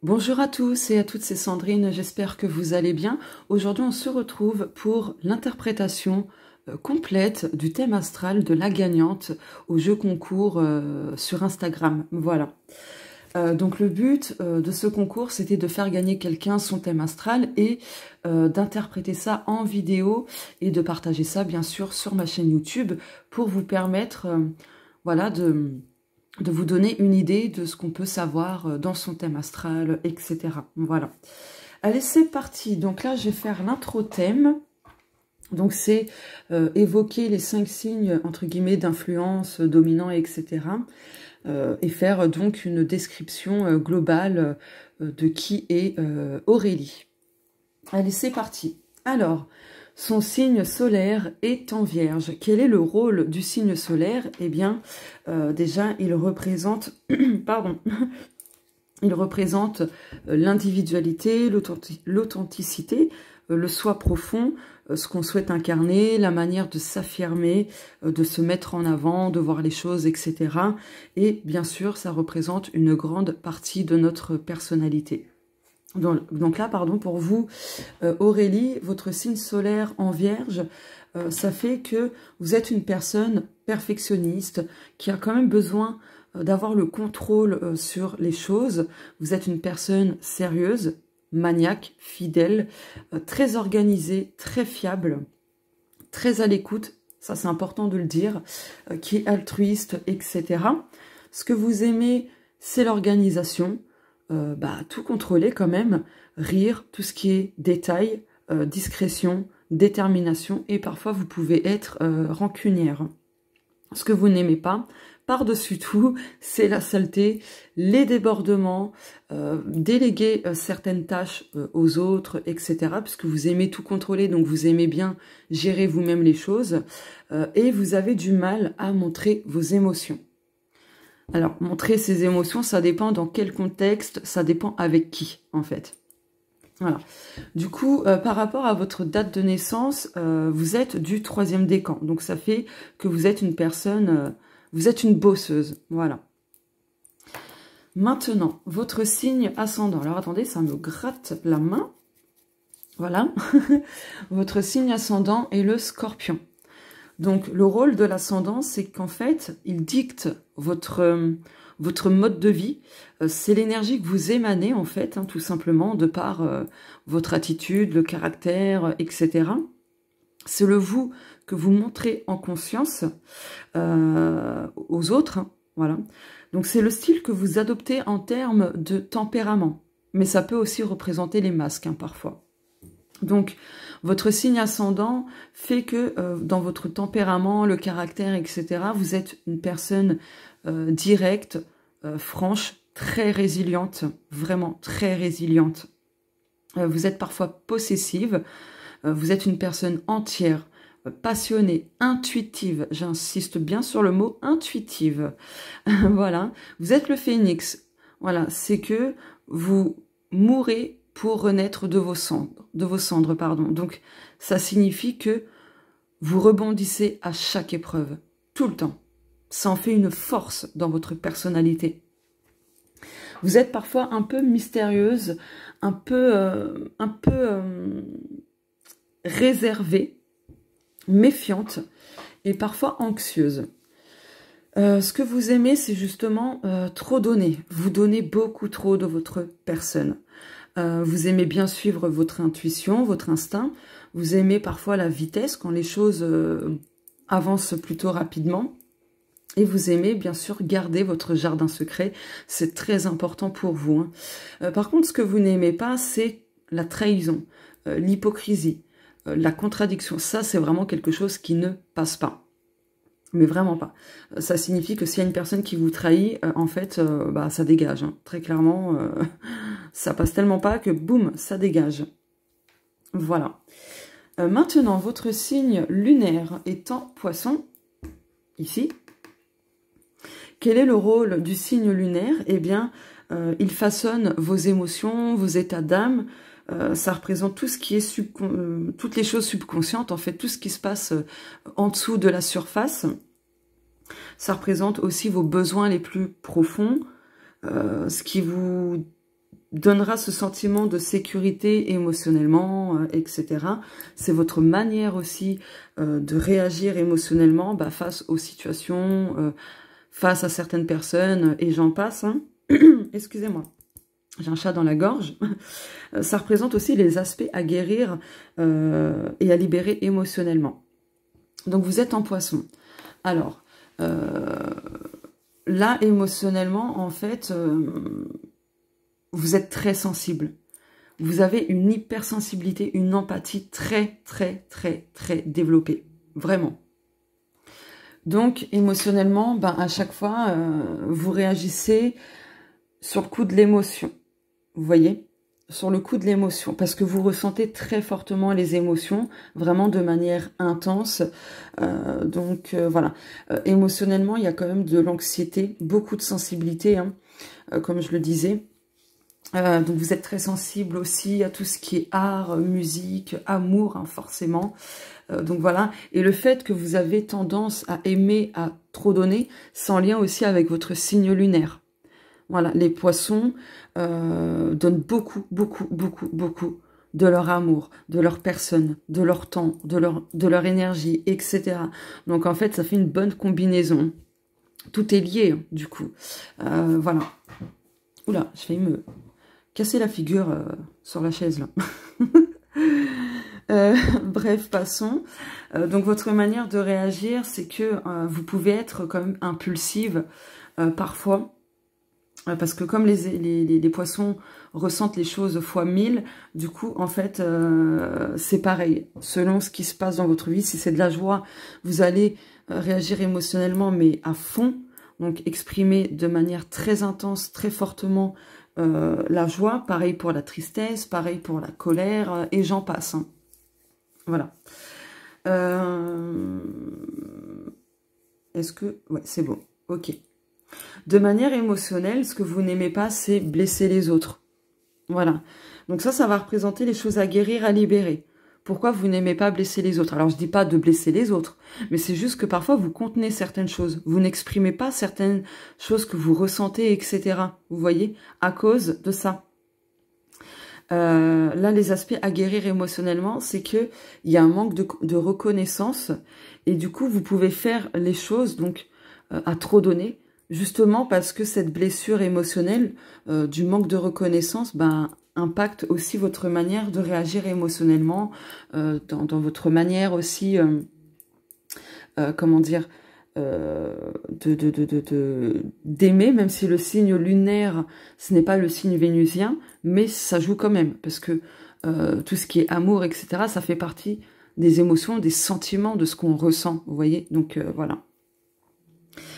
Bonjour à tous et à toutes, c'est Sandrine, j'espère que vous allez bien. Aujourd'hui, on se retrouve pour l'interprétation complète du thème astral de la gagnante au jeu concours sur Instagram. Voilà. Donc le but de ce concours, c'était de faire gagner quelqu'un son thème astral et d'interpréter ça en vidéo et de partager ça, bien sûr, sur ma chaîne YouTube pour vous permettre voilà, de vous donner une idée de ce qu'on peut savoir dans son thème astral, etc. Voilà. Allez, c'est parti. Donc là, je vais faire l'intro thème. Donc c'est évoquer les 5 signes, entre guillemets, d'influence, dominant, etc. Et faire donc une description globale de qui est Aurélie. Allez, c'est parti. Alors, son signe solaire est en Vierge. Quel est le rôle du signe solaire? Eh bien, déjà, il représente, pardon, il représente l'individualité, l'authenticité, le soi profond, ce qu'on souhaite incarner, la manière de s'affirmer, de se mettre en avant, de voir les choses, etc. Et bien sûr, ça représente une grande partie de notre personnalité. Donc là, pardon, pour vous, Aurélie, votre signe solaire en Vierge, ça fait que vous êtes une personne perfectionniste qui a quand même besoin d'avoir le contrôle sur les choses. Vous êtes une personne sérieuse, maniaque, fidèle, très organisée, très fiable, très à l'écoute, ça c'est important de le dire, qui est altruiste, etc. Ce que vous aimez, c'est l'organisation, tout contrôler quand même, rire, tout ce qui est détail, discrétion, détermination, et parfois vous pouvez être rancunière. Ce que vous n'aimez pas, par-dessus tout, c'est la saleté, les débordements, déléguer certaines tâches aux autres, etc. Puisque vous aimez tout contrôler, donc vous aimez bien gérer vous-même les choses, et vous avez du mal à montrer vos émotions. Alors, montrer ses émotions, ça dépend dans quel contexte, ça dépend avec qui, en fait. Voilà. Du coup, par rapport à votre date de naissance, vous êtes du 3e décan. Donc, ça fait que vous êtes une personne, vous êtes une bosseuse. Voilà. Maintenant, votre signe ascendant. Alors, attendez, ça me gratte la main. Voilà. Votre signe ascendant est le Scorpion. Donc, le rôle de l'ascendant, c'est qu'en fait, il dicte votre mode de vie. C'est l'énergie que vous émanez, en fait, tout simplement, de par votre attitude, le caractère, etc. C'est le vous que vous montrez en conscience aux autres. Voilà. Donc, c'est le style que vous adoptez en termes de tempérament. Mais ça peut aussi représenter les masques, parfois. Donc, votre signe ascendant fait que dans votre tempérament, le caractère, etc., vous êtes une personne directe, franche, très résiliente, vraiment très résiliente. Vous êtes parfois possessive, vous êtes une personne entière, passionnée, intuitive, j'insiste bien sur le mot intuitive. Voilà, vous êtes le phénix. Voilà, c'est que vous mourrez pour renaître de vos cendres, pardon. Donc, ça signifie que vous rebondissez à chaque épreuve, tout le temps. Ça en fait une force dans votre personnalité. Vous êtes parfois un peu mystérieuse, un peu réservée, méfiante et parfois anxieuse. Ce que vous aimez, c'est justement trop donner. Vous donnez beaucoup trop de votre personne. Vous aimez bien suivre votre intuition, votre instinct. Vous aimez parfois la vitesse quand les choses avancent plutôt rapidement. Et vous aimez bien sûr garder votre jardin secret. C'est très important pour vous. Par contre, ce que vous n'aimez pas, c'est la trahison, l'hypocrisie, la contradiction. Ça, c'est vraiment quelque chose qui ne passe pas. Mais vraiment pas. Ça signifie que s'il y a une personne qui vous trahit, en fait, ça dégage. Très clairement, ça passe tellement pas que boum, ça dégage. Voilà. Maintenant, votre signe lunaire étant Poisson, ici. Quel est le rôle du signe lunaire? Eh bien, il façonne vos émotions, vos états d'âme. Ça représente tout ce qui est toutes les choses subconscientes, en fait, tout ce qui se passe en dessous de la surface. Ça représente aussi vos besoins les plus profonds, ce qui vous donnera ce sentiment de sécurité émotionnellement, etc. C'est votre manière aussi de réagir émotionnellement face aux situations, face à certaines personnes, et j'en passe. Hein. Excusez-moi, j'ai un chat dans la gorge. Ça représente aussi les aspects à guérir et à libérer émotionnellement. Donc vous êtes en Poisson. Alors, là, émotionnellement, en fait, vous êtes très sensible. Vous avez une hypersensibilité, une empathie très, très, très, très développée. Vraiment. Donc, émotionnellement, à chaque fois, vous réagissez sur le coup de l'émotion. Vous voyez? Sur le coup de l'émotion. Parce que vous ressentez très fortement les émotions, vraiment de manière intense. Voilà. Émotionnellement, il y a quand même de l'anxiété, beaucoup de sensibilité, hein, comme je le disais. Donc vous êtes très sensible aussi à tout ce qui est art, musique, amour, hein, forcément. Donc voilà, et le fait que vous avez tendance à aimer, à trop donner, c'est en lien aussi avec votre signe lunaire. Voilà, les Poissons donnent beaucoup, beaucoup, beaucoup, beaucoup de leur amour, de leur personne, de leur temps, de leur énergie, etc. Donc en fait, ça fait une bonne combinaison. Tout est lié, hein, du coup. Voilà. Oula, je vais me casser la figure sur la chaise, là. Bref, passons. Donc votre manière de réagir, c'est que vous pouvez être quand même impulsive parfois, parce que comme les Poissons ressentent les choses fois 1000, du coup, en fait, c'est pareil. Selon ce qui se passe dans votre vie, si c'est de la joie, vous allez réagir émotionnellement, mais à fond, donc exprimer de manière très intense, très fortement la joie. Pareil pour la tristesse, pareil pour la colère, et j'en passe, hein. Voilà. Est-ce que... Ouais, c'est bon. Ok. De manière émotionnelle, ce que vous n'aimez pas, c'est blesser les autres. Voilà. Donc ça va représenter les choses à guérir, à libérer. Pourquoi vous n'aimez pas blesser les autres? Alors, je dis pas de blesser les autres, mais c'est juste que parfois, vous contenez certaines choses. Vous n'exprimez pas certaines choses que vous ressentez, etc. Vous voyez? À cause de ça. Là, les aspects à guérir émotionnellement, c'est que il y a un manque de reconnaissance et du coup, vous pouvez faire les choses donc à trop donner, justement parce que cette blessure émotionnelle du manque de reconnaissance, impacte aussi votre manière de réagir émotionnellement, dans votre manière aussi, comment dire, d'aimer, même si le signe lunaire, ce n'est pas le signe vénusien, mais ça joue quand même, parce que tout ce qui est amour, etc., ça fait partie des émotions, des sentiments, de ce qu'on ressent, vous voyez, donc voilà.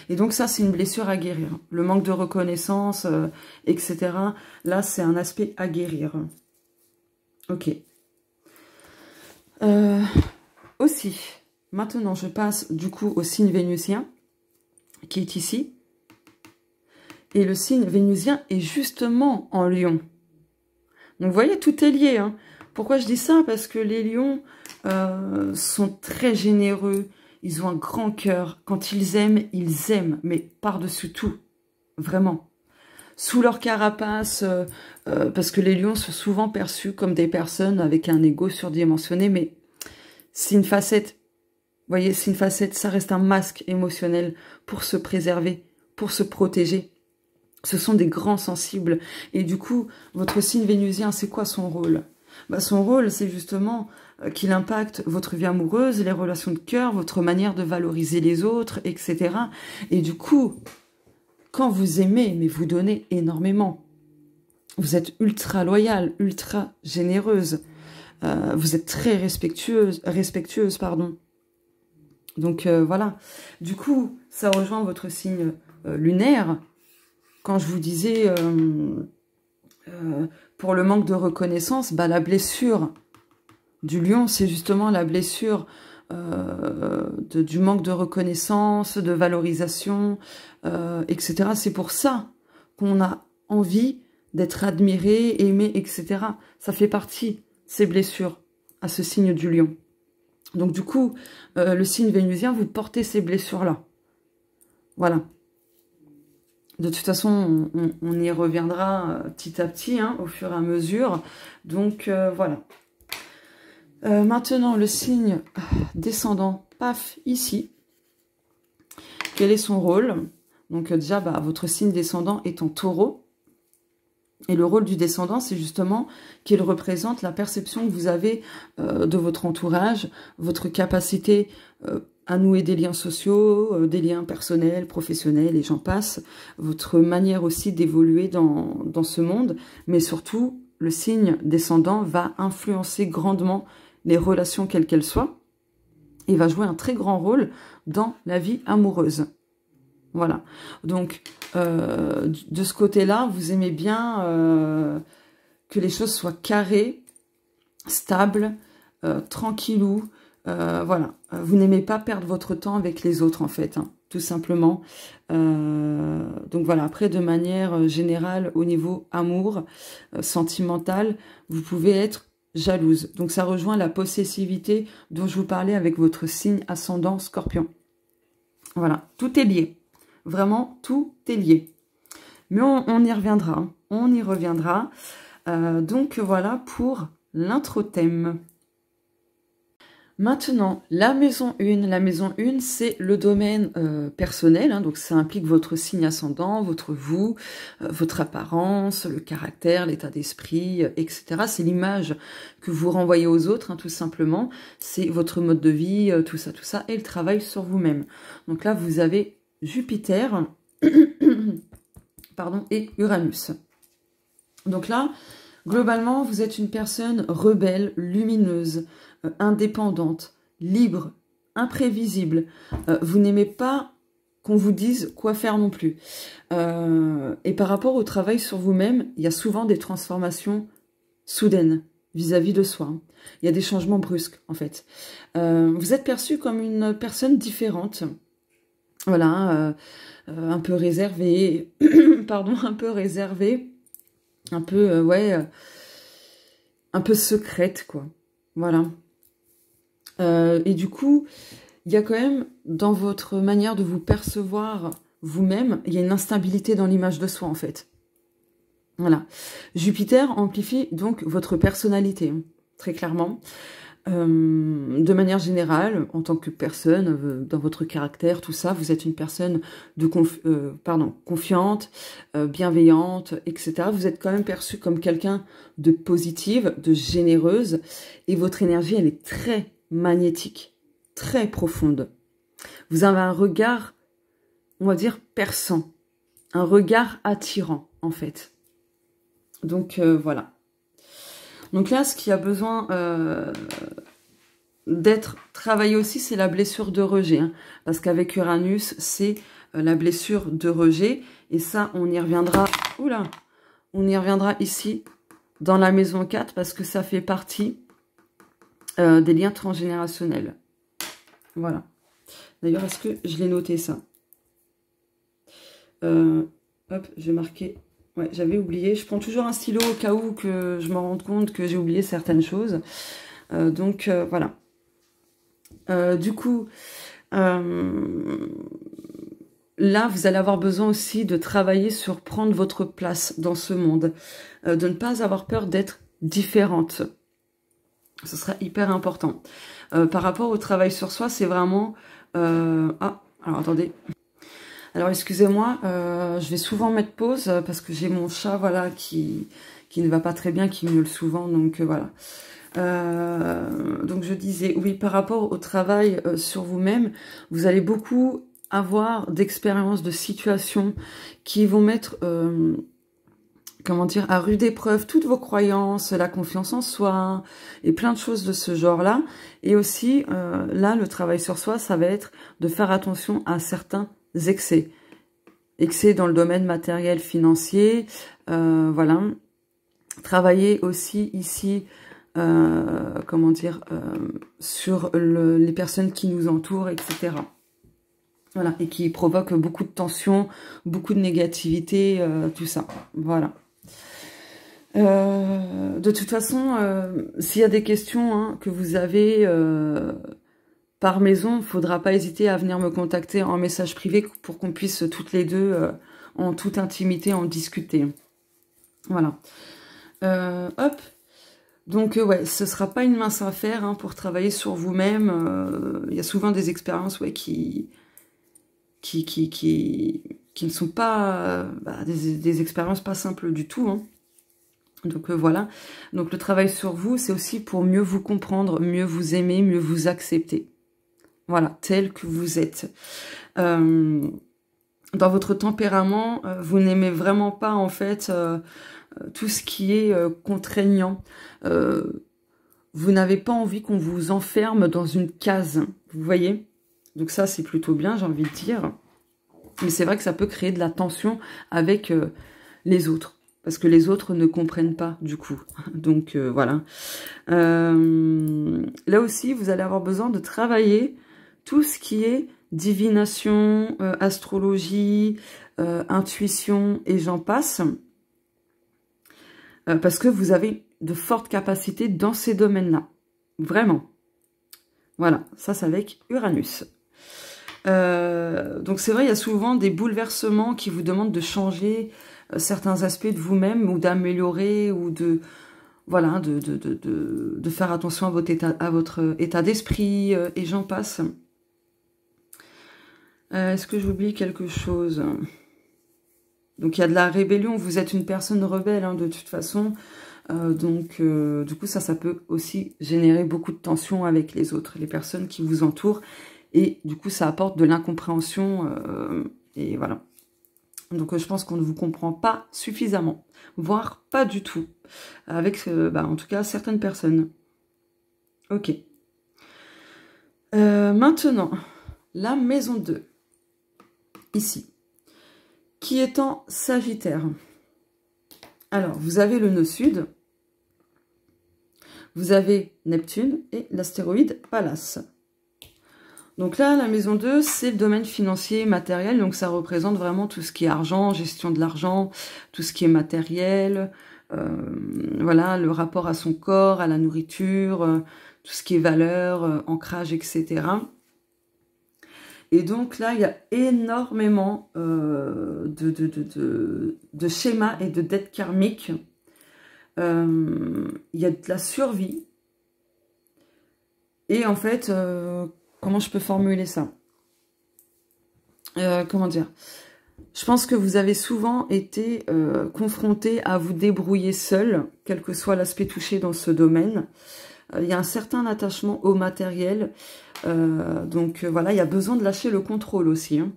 Et donc ça, c'est une blessure à guérir. Le manque de reconnaissance, etc., là, c'est un aspect à guérir. Ok. Aussi... Maintenant, je passe du coup au signe vénusien qui est ici. Et le signe vénusien est justement en Lion. Donc, vous voyez, tout est lié. Hein. Pourquoi je dis ça? Parce que les lions sont très généreux. Ils ont un grand cœur. Quand ils aiment, mais par-dessus tout. Vraiment. Sous leur carapace, parce que les lions sont souvent perçus comme des personnes avec un ego surdimensionné, mais c'est une facette. Vous voyez, c'est une facette, ça reste un masque émotionnel pour se préserver, pour se protéger. Ce sont des grands sensibles. Et du coup, votre signe vénusien, c'est quoi son rôle? Son rôle, c'est justement qu'il impacte votre vie amoureuse, les relations de cœur, votre manière de valoriser les autres, etc. Et du coup, quand vous aimez, mais vous donnez énormément, vous êtes ultra loyale, ultra généreuse, vous êtes très respectueuse, pardon. Donc voilà, du coup, ça rejoint votre signe lunaire. Quand je vous disais, pour le manque de reconnaissance, la blessure du lion, c'est justement la blessure du manque de reconnaissance, de valorisation, etc. C'est pour ça qu'on a envie d'être admiré, aimé, etc. Ça fait partie de ces blessures à ce signe du lion. Donc du coup, le signe vénusien, vous portez ces blessures-là. Voilà. De toute façon, on y reviendra petit à petit, hein, au fur et à mesure. Donc, voilà. Maintenant, le signe descendant, paf, ici. Quel est son rôle? Donc, déjà, votre signe descendant est en taureau. Et le rôle du descendant, c'est justement qu'il représente la perception que vous avez de votre entourage, votre capacité à nouer des liens sociaux, des liens personnels, professionnels, et j'en passe, votre manière aussi d'évoluer dans ce monde, mais surtout, le signe descendant va influencer grandement les relations quelles qu'elles soient, et va jouer un très grand rôle dans la vie amoureuse. Voilà, donc de ce côté-là, vous aimez bien que les choses soient carrées, stables, tranquillou. Voilà, vous n'aimez pas perdre votre temps avec les autres en fait, hein, tout simplement. Donc voilà, après de manière générale au niveau amour, sentimental, vous pouvez être jalouse. Donc ça rejoint la possessivité dont je vous parlais avec votre signe ascendant Scorpion. Voilà, tout est lié. Vraiment, tout est lié. Mais on y reviendra. Hein. On y reviendra. Donc voilà pour l'intro-thème. Maintenant, la maison 1. La maison 1, c'est le domaine personnel. Hein, donc ça implique votre signe ascendant, votre vous, votre apparence, le caractère, l'état d'esprit, etc. C'est l'image que vous renvoyez aux autres, hein, tout simplement. C'est votre mode de vie, tout ça, et le travail sur vous-même. Donc là, vous avez Jupiter pardon, et Uranus. Donc là, globalement, vous êtes une personne rebelle, lumineuse, indépendante, libre, imprévisible. Vous n'aimez pas qu'on vous dise quoi faire non plus. Et par rapport au travail sur vous-même, il y a souvent des transformations soudaines vis-à-vis de soi. Il y a des changements brusques, en fait. Vous êtes perçu comme une personne différente. Voilà, un peu réservée, pardon, un peu réservée, un peu, ouais, un peu secrète, quoi. Voilà. Et du coup, il y a quand même, dans votre manière de vous percevoir vous-même, il y a une instabilité dans l'image de soi, en fait. Voilà. Jupiter amplifie donc votre personnalité, très clairement. De manière générale, en tant que personne, dans votre caractère, tout ça, vous êtes une personne de confiante, bienveillante, etc. Vous êtes quand même perçue comme quelqu'un de positive, de généreuse, et votre énergie, elle est très magnétique, très profonde. Vous avez un regard, on va dire, perçant, un regard attirant, en fait. Donc, voilà. Donc là, ce qui a besoin d'être travaillé aussi, c'est la blessure de rejet. Hein, parce qu'avec Uranus, c'est la blessure de rejet. Et ça, on y reviendra. Oula, on y reviendra ici, dans la maison 4, parce que ça fait partie des liens transgénérationnels. Voilà. D'ailleurs, est-ce que je l'ai noté, ça? Hop, je vais marquer... Ouais, j'avais oublié. Je prends toujours un stylo au cas où que je me rende compte que j'ai oublié certaines choses. Donc, voilà. Du coup, là, vous allez avoir besoin aussi de travailler sur prendre votre place dans ce monde. De ne pas avoir peur d'être différente. Ce sera hyper important. Par rapport au travail sur soi, c'est vraiment... Ah, alors attendez... Alors, excusez-moi, je vais souvent mettre pause parce que j'ai mon chat, voilà, qui ne va pas très bien, qui miaule souvent, donc voilà. Donc, je disais, oui, par rapport au travail sur vous-même, vous allez beaucoup avoir d'expériences, de situations qui vont mettre, comment dire, à rude épreuve toutes vos croyances, la confiance en soi, et plein de choses de ce genre-là. Et aussi, là, le travail sur soi, ça va être de faire attention à certains excès dans le domaine matériel, financier, voilà. Travailler aussi ici, comment dire, sur les personnes qui nous entourent, etc. Voilà, et qui provoquent beaucoup de tension, beaucoup de négativité, tout ça, voilà. De toute façon, s'il y a des questions hein, que vous avez... par maison, il ne faudra pas hésiter à venir me contacter en message privé pour qu'on puisse toutes les deux en toute intimité, en discuter. Voilà. Hop. Donc, ouais, ce ne sera pas une mince affaire hein, pour travailler sur vous-même. Il y a souvent des expériences ouais, qui ne sont pas des expériences pas simples du tout. Hein. Donc, voilà. Donc, le travail sur vous, c'est aussi pour mieux vous comprendre, mieux vous aimer, mieux vous accepter. Voilà, tel que vous êtes. Dans votre tempérament, vous n'aimez vraiment pas, en fait... tout ce qui est contraignant. Vous n'avez pas envie qu'on vous enferme dans une case, vous voyez? Donc ça, c'est plutôt bien, j'ai envie de dire. Mais c'est vrai que ça peut créer de la tension avec les autres. Parce que les autres ne comprennent pas, du coup. Donc, voilà. Là aussi, vous allez avoir besoin de travailler tout ce qui est divination, astrologie, intuition, et j'en passe. Parce que vous avez de fortes capacités dans ces domaines-là. Vraiment. Voilà, ça c'est avec Uranus. Donc c'est vrai, il y a souvent des bouleversements qui vous demandent de changer certains aspects de vous-même ou d'améliorer ou de... Voilà, de faire attention à votre état d'esprit et j'en passe. Est-ce que j'oublie quelque chose ? Donc, il y a de la rébellion. Vous êtes une personne rebelle, hein, de toute façon. Du coup, ça peut aussi générer beaucoup de tensions avec les autres, les personnes qui vous entourent. Et du coup, ça apporte de l'incompréhension. Et voilà. Donc, je pense qu'on ne vous comprend pas suffisamment. Voire pas du tout. Avec, en tout cas, certaines personnes. Ok. Maintenant, la maison 2. Ici. Qui est en Sagittaire. Alors, vous avez le nœud sud, vous avez Neptune et l'astéroïde Pallas. Donc là, la maison 2, c'est le domaine financier, matériel, donc ça représente vraiment tout ce qui est argent, gestion de l'argent, tout ce qui est matériel, voilà, le rapport à son corps, à la nourriture, tout ce qui est valeur, ancrage, etc. Et donc là, il y a énormément de schémas et de dettes karmiques. Il y a de la survie. Et en fait, comment je peux formuler ça? Comment dire? Je pense que vous avez souvent été confronté à vous débrouiller seul, quel que soit l'aspect touché dans ce domaine. Il y a un certain attachement au matériel. Voilà, il y a besoin de lâcher le contrôle aussi. Hein.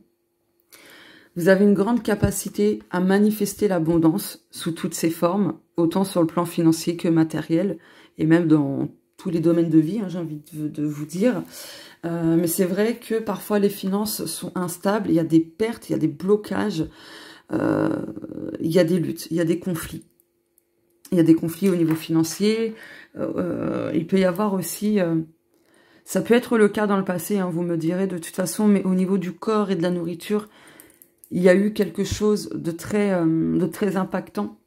Vous avez une grande capacité à manifester l'abondance sous toutes ses formes, autant sur le plan financier que matériel, et même dans tous les domaines de vie, hein, j'ai envie de vous dire. Mais c'est vrai que parfois les finances sont instables, il y a des pertes, il y a des blocages, il y a des luttes, il y a des conflits. Il y a des conflits au niveau financier, il peut y avoir aussi... ça peut être le cas dans le passé, hein, vous me direz de toute façon, mais au niveau du corps et de la nourriture, il y a eu quelque chose de très impactant.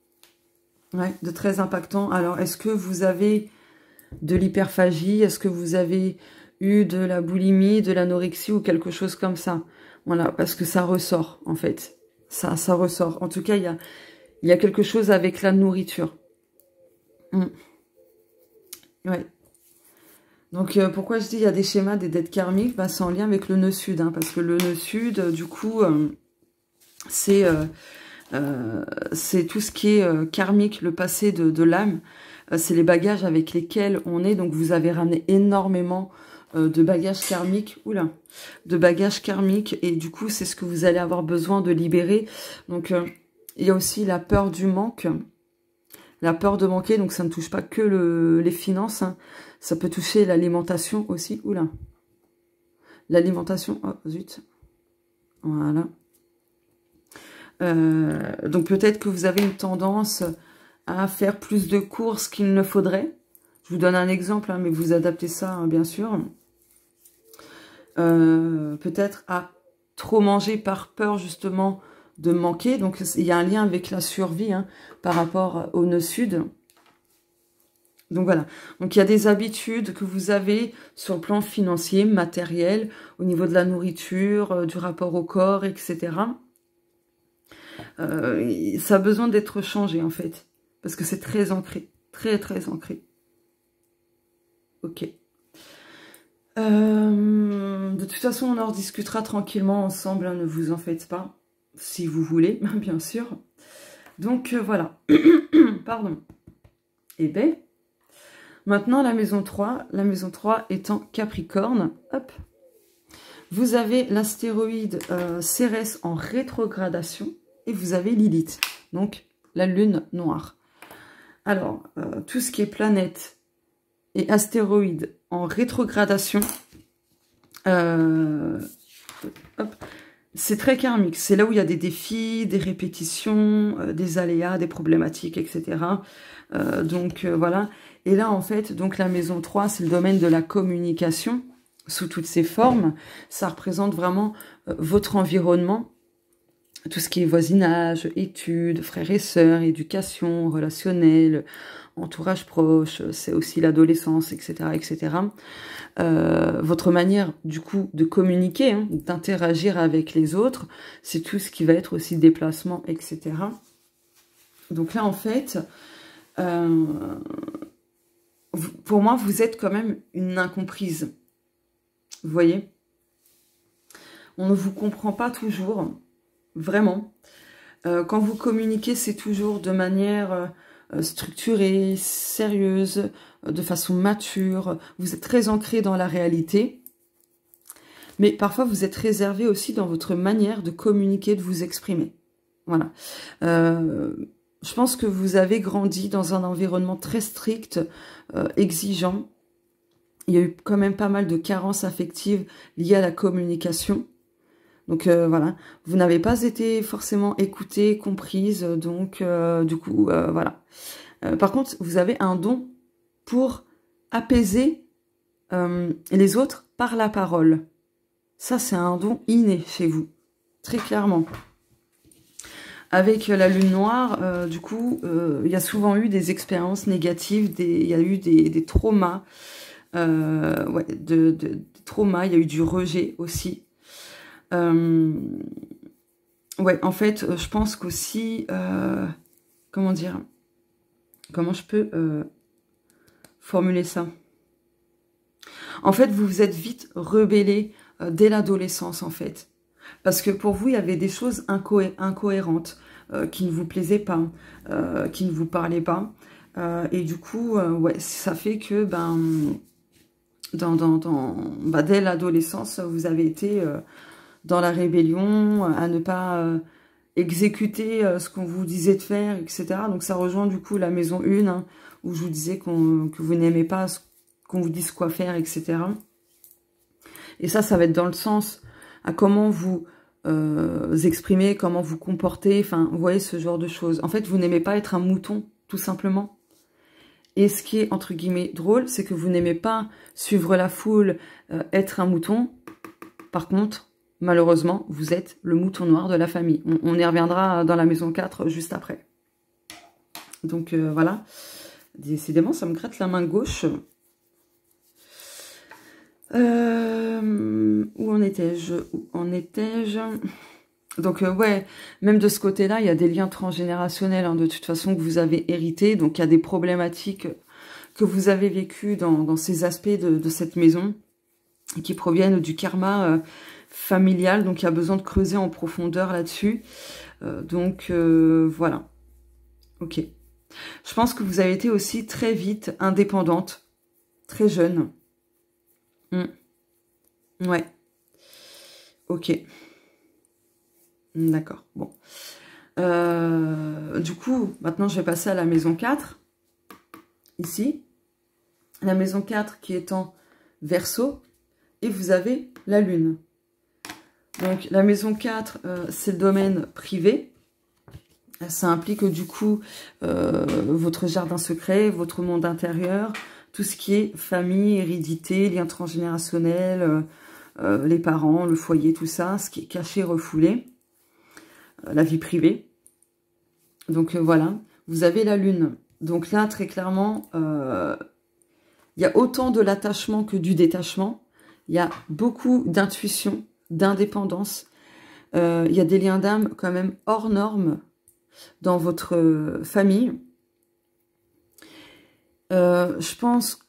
Ouais, de très impactant. Alors, est-ce que vous avez de l'hyperphagie? Est-ce que vous avez eu de la boulimie, de l'anorexie ou quelque chose comme ça? Voilà, parce que ça ressort, en fait. Ça ressort. En tout cas, il y a quelque chose avec la nourriture. Ouais. Donc, pourquoi je dis il y a des schémas, des dettes karmiques? Bah, c'est en lien avec le nœud sud, hein, parce que le nœud sud, du coup, c'est tout ce qui est karmique, le passé de l'âme. C'est les bagages avec lesquels on est. Donc, vous avez ramené énormément de bagages karmiques. Oula, de bagages karmiques. Et du coup, c'est ce que vous allez avoir besoin de libérer. Donc, il y a aussi la peur du manque. La peur de manquer, donc ça ne touche pas que les finances, hein. Ça peut toucher l'alimentation aussi. Oula. L'alimentation, oh zut. Voilà. Donc peut-être que vous avez une tendance à faire plus de courses qu'il ne faudrait. Je vous donne un exemple, hein, mais vous adaptez ça, hein, bien sûr. Peut-être à trop manger par peur justement de manquer. Donc il y a un lien avec la survie, hein, par rapport au nœud sud. Donc voilà, donc il y a des habitudes que vous avez sur le plan financier, matériel, au niveau de la nourriture, du rapport au corps, etc. Ça a besoin d'être changé, en fait. Parce que c'est très ancré. Très, très ancré. Ok. De toute façon, on en rediscutera tranquillement ensemble, hein, ne vous en faites pas. Si vous voulez, bien sûr. Donc, voilà. Pardon. Et bien, maintenant, la maison 3. La maison 3 étant Capricorne. Hop. Vous avez l'astéroïde Cérès en rétrogradation. Et vous avez Lilith. Donc, la lune noire. Alors, tout ce qui est planète et astéroïde en rétrogradation, c'est très karmique. C'est là où il y a des défis, des répétitions, des aléas, des problématiques, etc. Voilà. Et là, en fait, donc la maison 3, c'est le domaine de la communication sous toutes ses formes. Ça représente vraiment votre environnement, tout ce qui est voisinage, études, frères et sœurs, éducation, relationnel, entourage proche, c'est aussi l'adolescence, etc., etc. Votre manière, du coup, de communiquer, hein, d'interagir avec les autres, c'est tout ce qui va être aussi déplacement, etc. Donc là, en fait, pour moi, vous êtes quand même une incomprise. Vous voyez? On ne vous comprend pas toujours, vraiment. Quand vous communiquez, c'est toujours de manière structurée, sérieuse, de façon mature. Vous êtes très ancré dans la réalité. Mais parfois, vous êtes réservé aussi dans votre manière de communiquer, de vous exprimer. Voilà. Je pense que vous avez grandi dans un environnement très strict, exigeant. Il y a eu quand même pas mal de carences affectives liées à la communication. Donc voilà, vous n'avez pas été forcément écoutée, comprise, donc du coup, voilà. Par contre, vous avez un don pour apaiser les autres par la parole. Ça, c'est un don inné chez vous, très clairement. Avec la lune noire, du coup, il y a souvent eu des expériences négatives, il y a eu des traumas, ouais, des traumas, il y a eu du rejet aussi. Ouais, en fait, je pense qu'aussi, comment dire, comment je peux formuler ça? En fait, vous vous êtes vite rebellé dès l'adolescence, en fait. Parce que pour vous, il y avait des choses incohérentes, qui ne vous plaisaient pas, qui ne vous parlaient pas. Et du coup, ouais, ça fait que, dès l'adolescence, vous avez été dans la rébellion, à ne pas exécuter ce qu'on vous disait de faire, etc. Donc ça rejoint du coup la maison 1, hein, où je vous disais que vous n'aimez pas qu'on vous dise quoi faire, etc. Et ça va être dans le sens à comment vous exprimez, comment vous comportez, enfin, vous voyez ce genre de choses. En fait, vous n'aimez pas être un mouton, tout simplement. Et ce qui est, entre guillemets, drôle, c'est que vous n'aimez pas suivre la foule, être un mouton. Par contre, malheureusement, vous êtes le mouton noir de la famille. On y reviendra dans la maison 4 juste après. Donc voilà. Décidément, ça me gratte la main gauche. Où en étais-je? Donc ouais, même de ce côté-là, il y a des liens transgénérationnels, hein, de toute façon, que vous avez hérité. Donc il y a des problématiques que vous avez vécues dans ces aspects de cette maison, qui proviennent du karma familial. Donc il y a besoin de creuser en profondeur là-dessus. Voilà. Ok. Je pense que vous avez été aussi très vite indépendante, très jeune. Ouais. Ok. D'accord. Bon. Du coup, maintenant, je vais passer à la maison 4. Ici. La maison 4 qui est en Verseau. Et vous avez la Lune. Donc, la maison 4, c'est le domaine privé. Ça implique, du coup, votre jardin secret, votre monde intérieur, tout ce qui est famille, hérédité, liens transgénérationnels, les parents, le foyer, tout ça, ce qui est caché, refoulé, la vie privée. Donc voilà, vous avez la Lune. Donc là, très clairement, il y a autant de l'attachement que du détachement. Il y a beaucoup d'intuition, d'indépendance. Il y a des liens d'âme quand même hors normes dans votre famille. Je pense...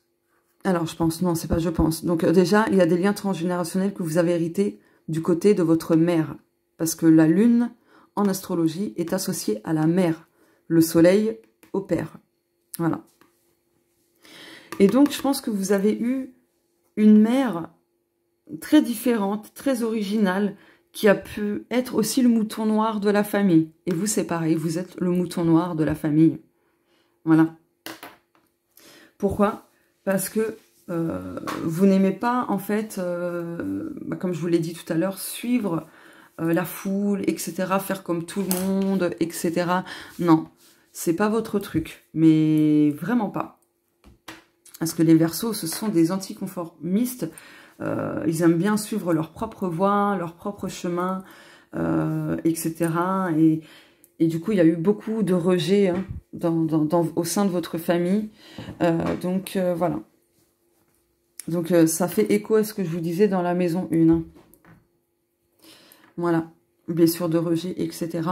Alors, je pense, non, c'est pas je pense. Donc déjà, il y a des liens transgénérationnels que vous avez hérités du côté de votre mère. Parce que la lune, en astrologie, est associée à la mère. Le soleil au père. Voilà. Et donc, je pense que vous avez eu une mère très différente, très originale, qui a pu être aussi le mouton noir de la famille. Et vous, c'est pareil, vous êtes le mouton noir de la famille. Voilà. Pourquoi ? Parce que vous n'aimez pas, en fait, comme je vous l'ai dit tout à l'heure, suivre la foule, etc., faire comme tout le monde, etc. Non, c'est pas votre truc, mais vraiment pas. Parce que les Verseaux, ce sont des anticonformistes. Ils aiment bien suivre leur propre voie, leur propre chemin, etc. Et du coup, il y a eu beaucoup de rejets hein, au sein de votre famille. Donc, voilà. Donc, ça fait écho à ce que je vous disais dans la maison 1. Hein. Voilà. Blessure de rejet, etc.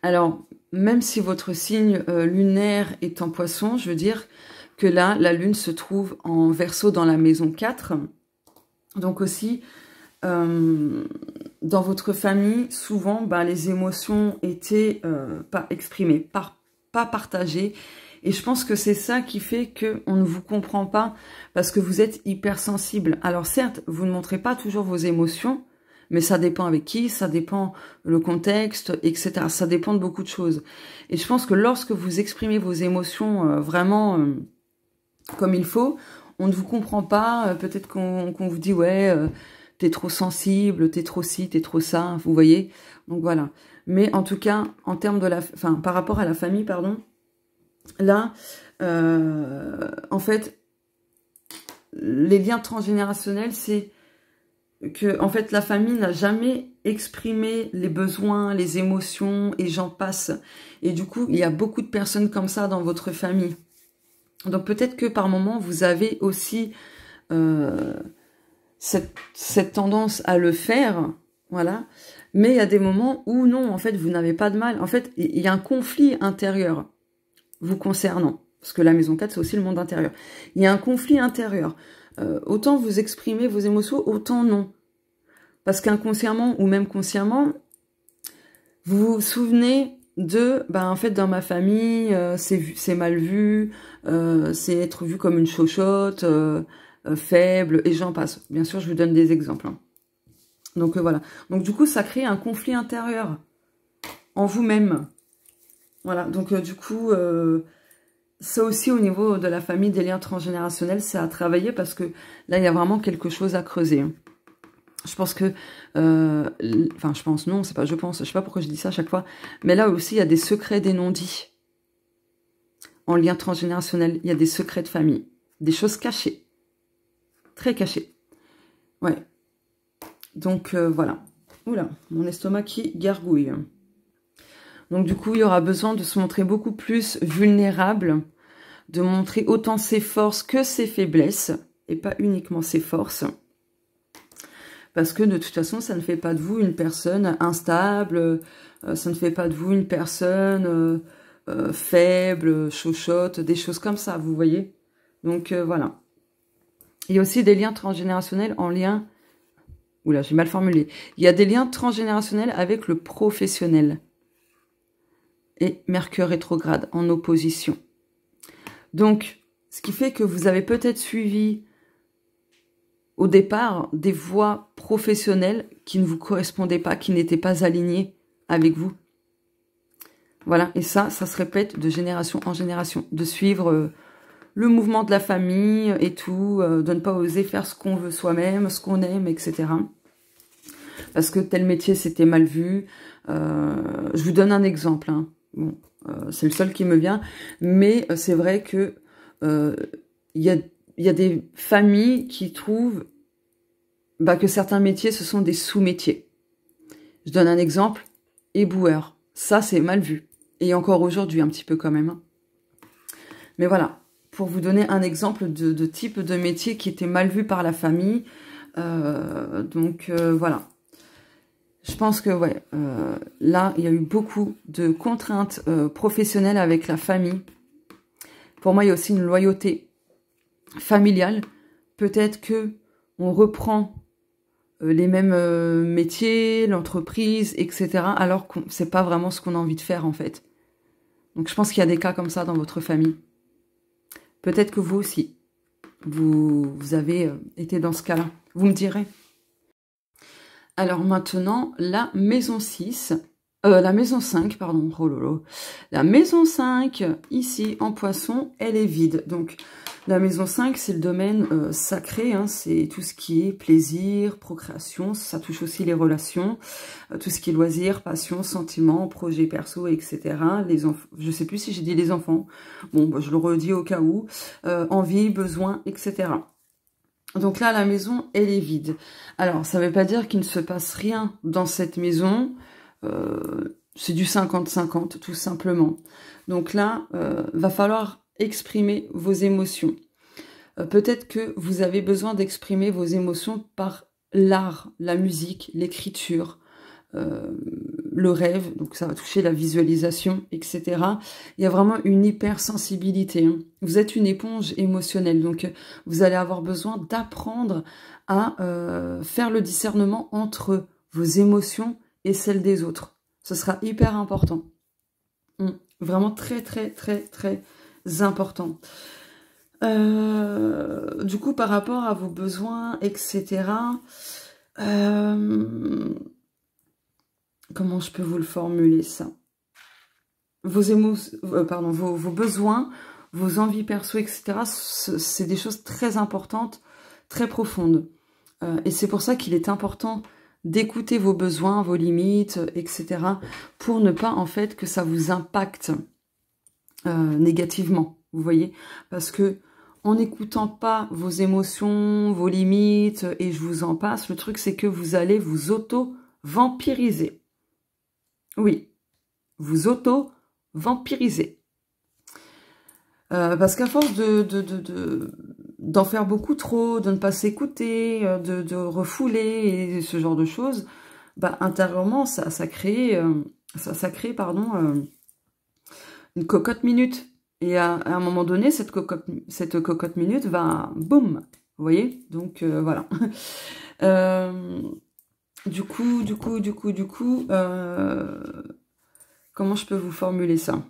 Alors, même si votre signe lunaire est en poisson, je veux dire que là, la lune se trouve en Verseau dans la maison 4. Donc aussi, dans votre famille, souvent, les émotions étaient pas exprimées, pas partagées. Et je pense que c'est ça qui fait qu'on ne vous comprend pas, parce que vous êtes hypersensible. Alors certes, vous ne montrez pas toujours vos émotions, mais ça dépend avec qui, ça dépend le contexte, etc. Ça dépend de beaucoup de choses. Et je pense que lorsque vous exprimez vos émotions vraiment comme il faut, on ne vous comprend pas. Peut-être qu'on vous dit, ouais, t'es trop sensible, t'es trop ci, t'es trop ça, vous voyez. Donc voilà. Mais en tout cas, en termes de par rapport à la famille, pardon, là, en fait, les liens transgénérationnels, c'est que, en fait, la famille n'a jamais exprimé les besoins, les émotions, et j'en passe. Et du coup, il y a beaucoup de personnes comme ça dans votre famille. Donc peut-être que par moment, vous avez aussi cette tendance à le faire, voilà. Mais il y a des moments où non, en fait, vous n'avez pas de mal. En fait, il y a un conflit intérieur vous concernant. Parce que la maison 4, c'est aussi le monde intérieur. Il y a un conflit intérieur. Autant vous exprimez vos émotions, autant non. Parce qu'inconsciemment ou même consciemment, vous vous souvenez de, en fait, dans ma famille, c'est mal vu, c'est être vu comme une chochotte, faible, et j'en passe. Bien sûr, je vous donne des exemples. Hein. Donc, voilà. Donc, du coup, ça crée un conflit intérieur en vous-même. Voilà. Donc, du coup, ça aussi, au niveau de la famille, des liens transgénérationnels, c'est à travailler parce que là, il y a vraiment quelque chose à creuser. Hein. Je pense que, je pense, non, c'est pas je pense, je sais pas pourquoi je dis ça à chaque fois, mais là aussi, il y a des secrets des non-dits. En lien transgénérationnel, il y a des secrets de famille, des choses cachées, très cachées. Ouais. Donc, voilà. Oula, mon estomac qui gargouille. Donc, du coup, il y aura besoin de se montrer beaucoup plus vulnérable, de montrer autant ses forces que ses faiblesses, et pas uniquement ses forces. Parce que de toute façon, ça ne fait pas de vous une personne instable, ça ne fait pas de vous une personne faible, chochotte, des choses comme ça, vous voyez. Donc voilà. Il y a aussi des liens transgénérationnels en lien... Oula, j'ai mal formulé. Il y a des liens transgénérationnels avec le professionnel. Et Mercure rétrograde en opposition. Donc, ce qui fait que vous avez peut-être suivi... au départ, des voies professionnelles qui ne vous correspondaient pas, qui n'étaient pas alignées avec vous. Voilà, et ça se répète de génération en génération, de suivre le mouvement de la famille et tout, de ne pas oser faire ce qu'on veut soi-même, ce qu'on aime, etc. Parce que tel métier, c'était mal vu. Je vous donne un exemple. Hein. Bon, c'est le seul qui me vient, mais c'est vrai que il y a des familles qui trouvent que certains métiers, ce sont des sous-métiers. Je donne un exemple, éboueur. Ça, c'est mal vu. Et encore aujourd'hui, un petit peu quand même. Hein. Mais voilà, pour vous donner un exemple de type de métier qui était mal vu par la famille, Voilà. Je pense que ouais, là, il y a eu beaucoup de contraintes professionnelles avec la famille. Pour moi, il y a aussi une loyauté familiale. Peut-être que on reprend les mêmes métiers, l'entreprise, etc. Alors que c'est pas vraiment ce qu'on a envie de faire en fait. Donc je pense qu'il y a des cas comme ça dans votre famille. Peut-être que vous aussi, vous avez été dans ce cas-là. Vous me direz. Alors maintenant, la maison 6, la maison 5, pardon, oh lolo. La maison 5, ici, en poisson, elle est vide. Donc, la maison 5, c'est le domaine sacré, hein, c'est tout ce qui est plaisir, procréation, ça touche aussi les relations, tout ce qui est loisirs, passion, sentiments, projets perso, etc. Les enfants, je sais plus si j'ai dit les enfants, bon, bah, je le redis au cas où, envie, besoin, etc. Donc là, la maison, elle est vide. Alors, ça ne veut pas dire qu'il ne se passe rien dans cette maison. C'est du 50-50, tout simplement. Donc là, va falloir exprimer vos émotions. Peut-être que vous avez besoin d'exprimer vos émotions par l'art, la musique, l'écriture, le rêve, donc ça va toucher la visualisation, etc. Il y a vraiment une hypersensibilité. Hein. Vous êtes une éponge émotionnelle, donc vous allez avoir besoin d'apprendre à faire le discernement entre vos émotions et celles des autres. Ce sera hyper important. Vraiment très, très, très, très important. Du coup, par rapport à vos besoins, etc., comment je peux vous le formuler, ça? Vos émotions, pardon, vos besoins, vos envies perso, etc., c'est des choses très importantes, très profondes. Et c'est pour ça qu'il est important d'écouter vos besoins, vos limites, etc., pour ne pas, en fait, que ça vous impacte négativement, vous voyez? Parce que en n'écoutant pas vos émotions, vos limites, et je vous en passe, le truc, c'est que vous allez vous auto-vampiriser. Oui, vous auto-vampiriser. Parce qu'à force d'en faire beaucoup trop, de ne pas s'écouter, de refouler et ce genre de choses, bah, intérieurement, ça crée, une cocotte minute. Et à un moment donné, cette cocotte minute va, boum, vous voyez? Donc, voilà. Du coup, comment je peux vous formuler ça?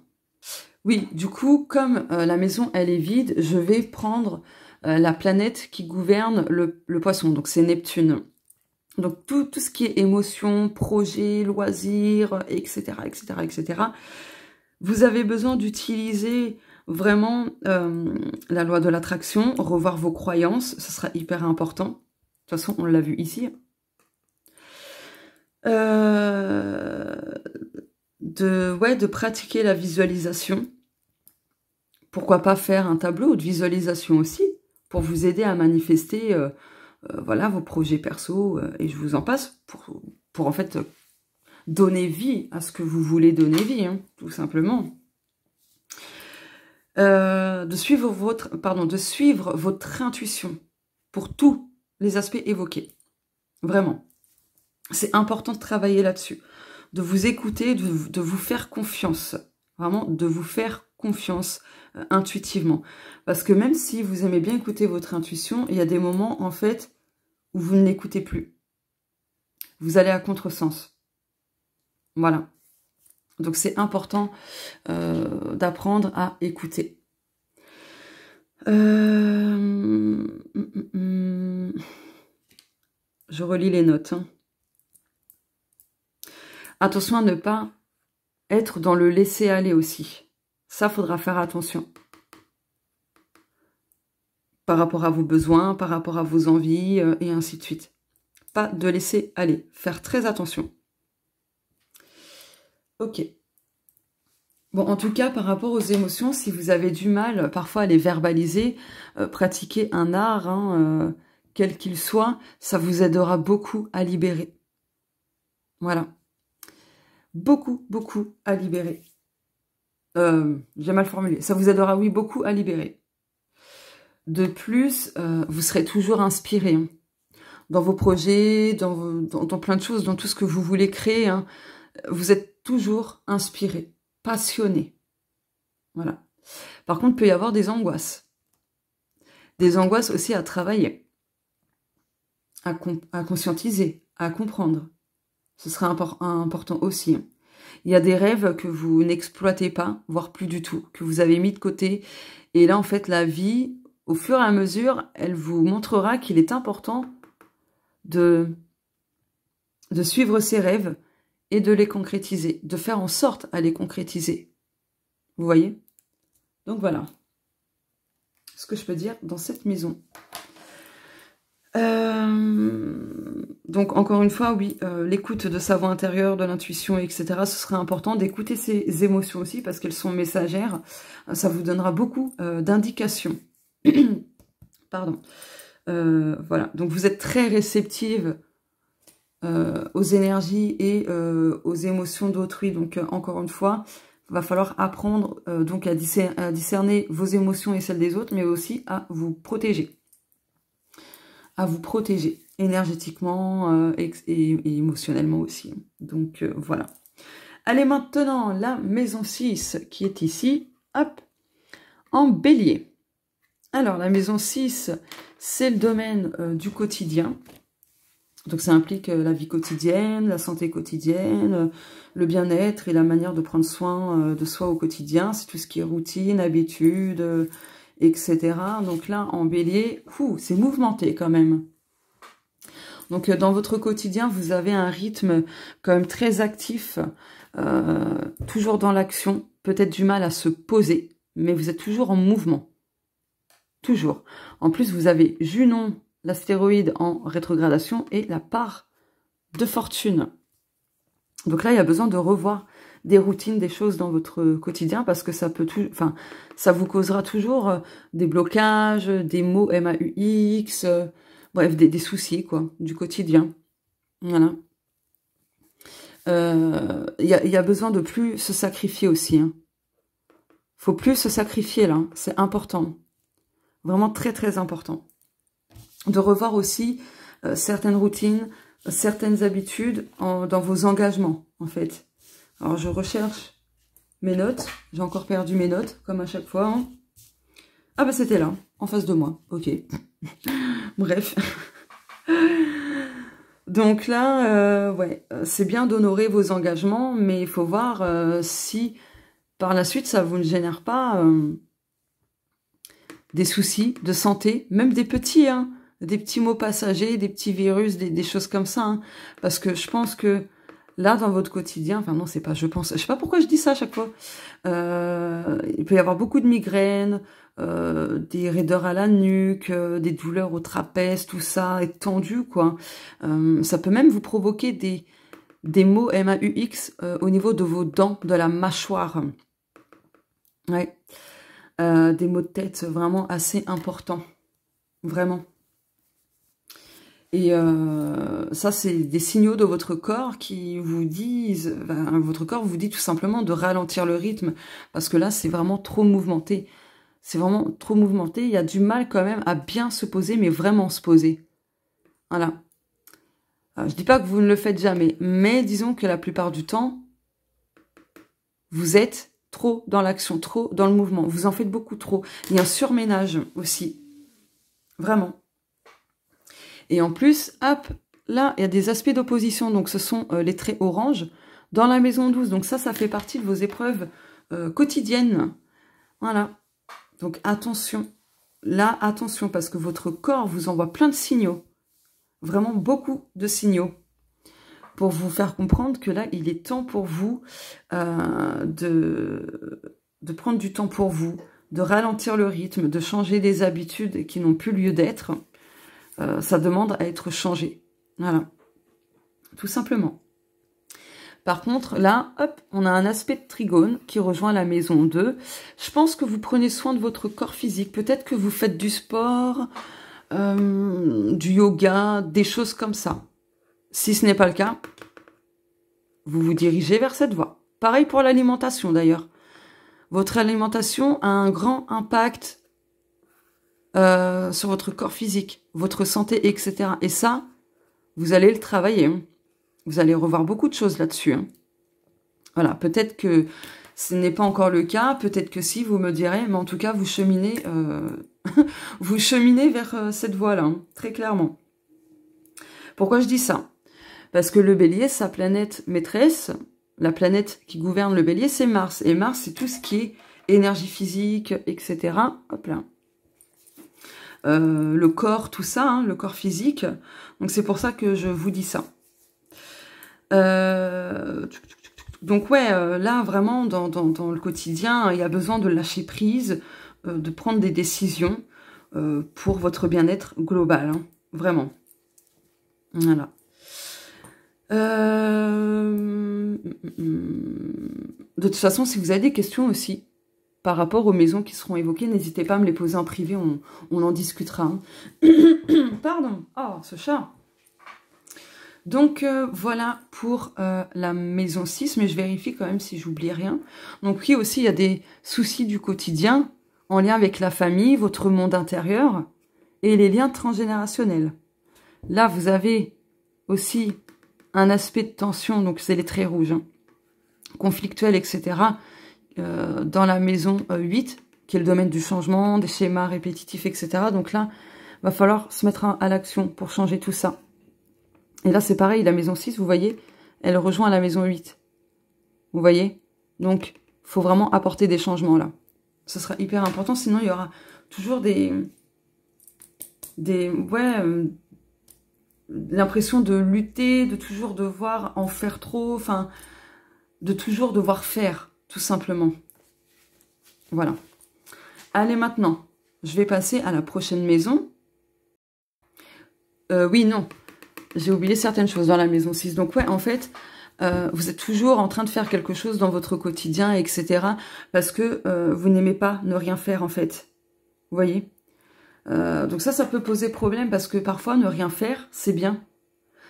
Oui, du coup, comme la maison, elle est vide, je vais prendre la planète qui gouverne le poisson. Donc, c'est Neptune. Donc, tout ce qui est émotion, projet, loisirs, etc., etc., etc., vous avez besoin d'utiliser vraiment la loi de l'attraction, revoir vos croyances, ce sera hyper important. De toute façon, on l'a vu ici. De pratiquer la visualisation. Pourquoi pas faire un tableau de visualisation aussi, pour vous aider à manifester voilà, vos projets perso, et je vous en passe, pour en fait donner vie à ce que vous voulez donner vie, hein, tout simplement. De suivre votre intuition pour tous les aspects évoqués. Vraiment. C'est important de travailler là-dessus. De vous écouter, de vous faire confiance. Vraiment, de vous faire confiance intuitivement. Parce que même si vous aimez bien écouter votre intuition, il y a des moments, en fait, où vous ne l'écoutez plus. Vous allez à contresens. Voilà. Donc, c'est important d'apprendre à écouter. Je relis les notes. Hein. Attention à ne pas être dans le laisser-aller aussi. Ça, faudra faire attention. Par rapport à vos besoins, par rapport à vos envies, et ainsi de suite. Pas de laisser aller. Faire très attention. Ok. Bon, en tout cas, par rapport aux émotions, si vous avez du mal parfois à les verbaliser, pratiquer un art, hein, quel qu'il soit, ça vous aidera beaucoup à libérer. Voilà. Beaucoup, beaucoup à libérer. J'ai mal formulé. Ça vous aidera, oui, beaucoup à libérer. De plus, vous serez toujours inspiré. Hein. dans vos projets, dans plein de choses, dans tout ce que vous voulez créer, hein, vous êtes toujours inspiré, passionné. Voilà. Par contre, il peut y avoir des angoisses. Des angoisses aussi à travailler, à conscientiser, à comprendre. Ce serait important aussi. Il y a des rêves que vous n'exploitez pas, voire plus du tout, que vous avez mis de côté. Et là, en fait, la vie, au fur et à mesure, elle vous montrera qu'il est important de suivre ses rêves et de les concrétiser, de faire en sorte à les concrétiser. Vous voyez? Donc voilà ce que je peux dire dans cette maison. Donc encore une fois, oui, l'écoute de sa voix intérieure, de l'intuition, etc. Ce serait important d'écouter ses émotions aussi parce qu'elles sont messagères. Ça vous donnera beaucoup d'indications. Pardon. Voilà, donc vous êtes très réceptive aux énergies et aux émotions d'autrui. Donc encore une fois, il va falloir apprendre donc à discerner vos émotions et celles des autres, mais aussi à vous protéger. À vous protéger énergétiquement et émotionnellement aussi. Donc voilà. Allez, maintenant, la maison 6 qui est ici, hop, en bélier. Alors, la maison 6, c'est le domaine du quotidien. Donc ça implique la vie quotidienne, la santé quotidienne, le bien-être et la manière de prendre soin de soi au quotidien. C'est tout ce qui est routine, habitude, etc. Donc là, en bélier, c'est mouvementé quand même. Donc dans votre quotidien, vous avez un rythme quand même très actif, toujours dans l'action, peut-être du mal à se poser, mais vous êtes toujours en mouvement. Toujours. En plus, vous avez Junon, l'astéroïde en rétrogradation et la part de fortune. Donc là, il y a besoin de revoir des routines, des choses dans votre quotidien parce que ça peut ça vous causera toujours des blocages, des mots MAUX, bref, des soucis quoi, du quotidien. Voilà. Il y a besoin de plus se sacrifier aussi. Hein. Faut plus se sacrifier là, c'est important. Vraiment très très important. De revoir aussi certaines routines, certaines habitudes dans vos engagements, en fait. Alors, je recherche mes notes. J'ai encore perdu mes notes, comme à chaque fois. Hein. Ah, bah, c'était là, en face de moi. Ok. Bref. Donc là, ouais, c'est bien d'honorer vos engagements, mais il faut voir si, par la suite, ça vous ne génère pas des soucis de santé, même des petits, hein. Des petits mots passagers, des petits virus, des choses comme ça. Hein. Parce que je pense que là, dans votre quotidien, enfin non, c'est pas je pense, je sais pas pourquoi je dis ça à chaque fois. Il peut y avoir beaucoup de migraines, des raideurs à la nuque, des douleurs au trapèze, tout ça, être tendu, quoi. Ça peut même vous provoquer des mots MAUX au niveau de vos dents, de la mâchoire. Ouais. Des maux de tête vraiment assez importants. Vraiment. Et ça, c'est des signaux de votre corps qui vous disent... votre corps vous dit tout simplement de ralentir le rythme. Parce que là, c'est vraiment trop mouvementé. C'est vraiment trop mouvementé. Il y a du mal quand même à bien se poser, mais vraiment se poser. Voilà. Alors, je dis pas que vous ne le faites jamais. Mais disons que la plupart du temps, vous êtes trop dans l'action, trop dans le mouvement. Vous en faites beaucoup trop. Il y a un surménage aussi. Vraiment. Et en plus, hop, là, il y a des aspects d'opposition. Donc, ce sont les traits orange dans la maison 12. Donc, ça fait partie de vos épreuves quotidiennes. Voilà. Donc, attention. Là, attention, parce que votre corps vous envoie plein de signaux. Vraiment beaucoup de signaux. Pour vous faire comprendre que là, il est temps pour vous de prendre du temps pour vous, de ralentir le rythme, de changer des habitudes qui n'ont plus lieu d'être. Ça demande à être changé. Voilà. Tout simplement. Par contre, là, hop, on a un aspect de trigone qui rejoint la maison 2. Je pense que vous prenez soin de votre corps physique. Peut-être que vous faites du sport, du yoga, des choses comme ça. Si ce n'est pas le cas, vous vous dirigez vers cette voie. Pareil pour l'alimentation d'ailleurs. Votre alimentation a un grand impact sur votre corps physique, votre santé, etc. Et ça, vous allez le travailler. Hein. Vous allez revoir beaucoup de choses là-dessus. Hein. Voilà, peut-être que ce n'est pas encore le cas, peut-être que si, vous me direz, mais en tout cas, vous cheminez, vous cheminez vers cette voie-là, hein, très clairement. Pourquoi je dis ça? Parce que le bélier, sa planète maîtresse, la planète qui gouverne le bélier, c'est Mars. Et Mars, c'est tout ce qui est énergie physique, etc. Hop là. Le corps, tout ça, hein, le corps physique. Donc c'est pour ça que je vous dis ça. Donc ouais, là vraiment dans le quotidien, il y a besoin de lâcher prise, de prendre des décisions pour votre bien-être global, hein, vraiment. Voilà. De toute façon, si vous avez des questions aussi par rapport aux maisons qui seront évoquées, n'hésitez pas à me les poser en privé, on en discutera. Hein. Pardon, oh, ce chat. Donc, voilà pour la maison 6, mais je vérifie quand même si j'oublie rien. Donc oui, aussi, il y a des soucis du quotidien en lien avec la famille, votre monde intérieur et les liens transgénérationnels. Là, vous avez aussi un aspect de tension, donc c'est les traits rouges, hein, conflictuels, etc., dans la maison 8, qui est le domaine du changement, des schémas répétitifs, etc. Donc là, va falloir se mettre à l'action pour changer tout ça. Et là, c'est pareil, la maison 6, vous voyez, elle rejoint la maison 8. Vous voyez? Donc, il faut vraiment apporter des changements là. Ce sera hyper important, sinon il y aura toujours l'impression de lutter, de toujours devoir en faire trop, enfin, de toujours devoir faire, tout simplement. Voilà. Allez, maintenant, je vais passer à la prochaine maison. Oui, non. J'ai oublié certaines choses dans la maison 6. Donc ouais, en fait, vous êtes toujours en train de faire quelque chose dans votre quotidien, etc. Parce que vous n'aimez pas ne rien faire, en fait. Vous voyez? Donc ça peut poser problème parce que parfois, ne rien faire, c'est bien.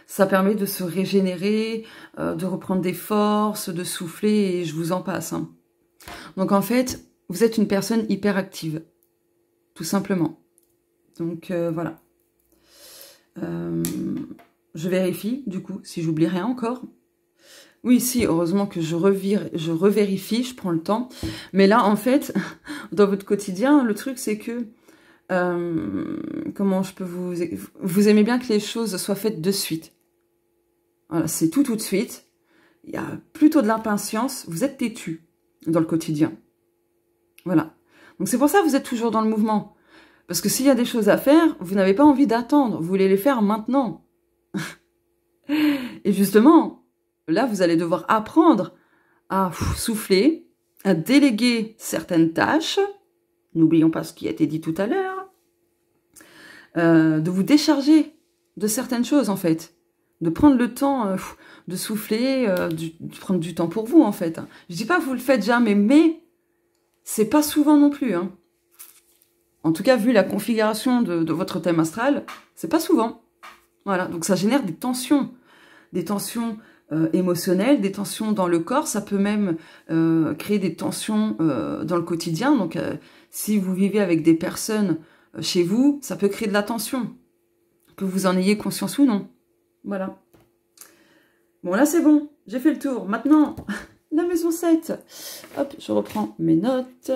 Ça permet de se régénérer, de reprendre des forces, de souffler, et je vous en passe. Hein. Donc en fait, vous êtes une personne hyper active. Tout simplement. Donc voilà. Je vérifie, du coup, si j'oublie rien encore. Oui, si, heureusement que je revérifie, je prends le temps. Mais là, en fait, dans votre quotidien, le truc, c'est que... comment je peux vous aimez bien que les choses soient faites de suite. Voilà, c'est tout de suite. Il y a plutôt de l'impatience. Vous êtes têtu dans le quotidien. Voilà. Donc c'est pour ça que vous êtes toujours dans le mouvement. Parce que s'il y a des choses à faire, vous n'avez pas envie d'attendre. Vous voulez les faire maintenant. Et justement, là, vous allez devoir apprendre à souffler, à déléguer certaines tâches. N'oublions pas ce qui a été dit tout à l'heure. De vous décharger de certaines choses, en fait. De prendre le temps de souffler, de prendre du temps pour vous, en fait. Je dis pas que vous le faites jamais, mais c'est pas souvent non plus. Hein. En tout cas, vu la configuration de votre thème astral, c'est pas souvent. Voilà, donc ça génère des tensions émotionnelles, des tensions dans le corps. Ça peut même créer des tensions dans le quotidien. Donc, si vous vivez avec des personnes chez vous, ça peut créer de la tension, que vous en ayez conscience ou non. Voilà. Bon, là, c'est bon. J'ai fait le tour. Maintenant, la maison 7. Hop, je reprends mes notes.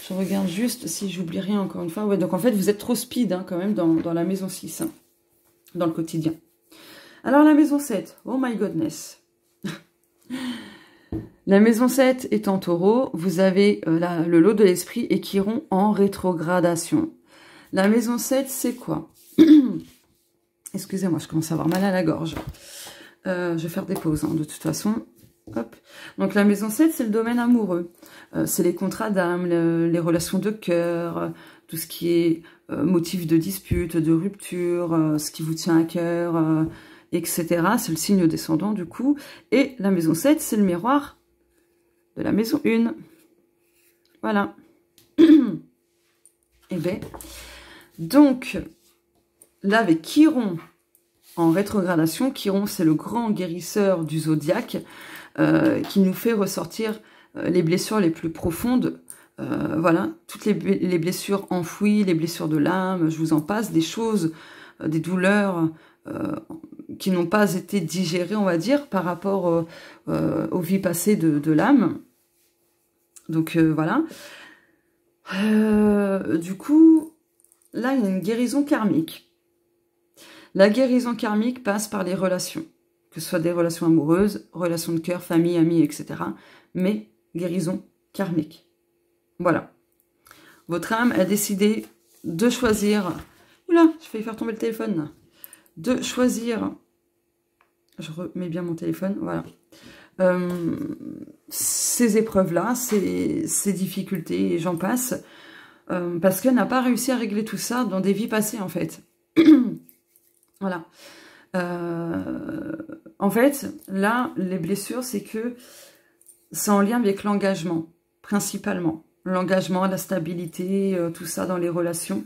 Je regarde juste si j'oublie rien encore une fois. Ouais, donc en fait, vous êtes trop speed hein, quand même dans la maison 6, hein, dans le quotidien. Alors, la maison 7. Oh my goodness. La maison 7 est en taureau. Vous avez le lot de l'esprit et Chiron en rétrogradation. La maison 7, c'est quoi? Excusez-moi, je commence à avoir mal à la gorge. Je vais faire des pauses, hein, de toute façon. Hop. Donc, la maison 7, c'est le domaine amoureux. C'est les contrats d'âme, les relations de cœur, tout ce qui est motif de dispute, de rupture, ce qui vous tient à cœur, etc. C'est le signe descendant, du coup. Et la maison 7, c'est le miroir de la maison 1. Voilà. Et bien, donc, là, avec Chiron en rétrogradation, Chiron, c'est le grand guérisseur du zodiaque qui nous fait ressortir les blessures les plus profondes. Voilà, toutes les blessures enfouies, les blessures de l'âme, je vous en passe, des choses, des douleurs qui n'ont pas été digérées, on va dire, par rapport aux vies passées de l'âme. Donc voilà. Du coup, là, il y a une guérison karmique. La guérison karmique passe par les relations, que ce soit des relations amoureuses, relations de cœur, famille, amis, etc. Mais guérison karmique. Voilà. Votre âme a décidé de choisir... Oula, je vais faire tomber le téléphone. De choisir... Je remets bien mon téléphone, voilà. Ces épreuves-là, ces difficultés, et j'en passe, parce qu'elle n'a pas réussi à régler tout ça dans des vies passées, en fait. Voilà. En fait, là, les blessures, c'est que c'est en lien avec l'engagement, principalement. L'engagement, la stabilité, tout ça dans les relations.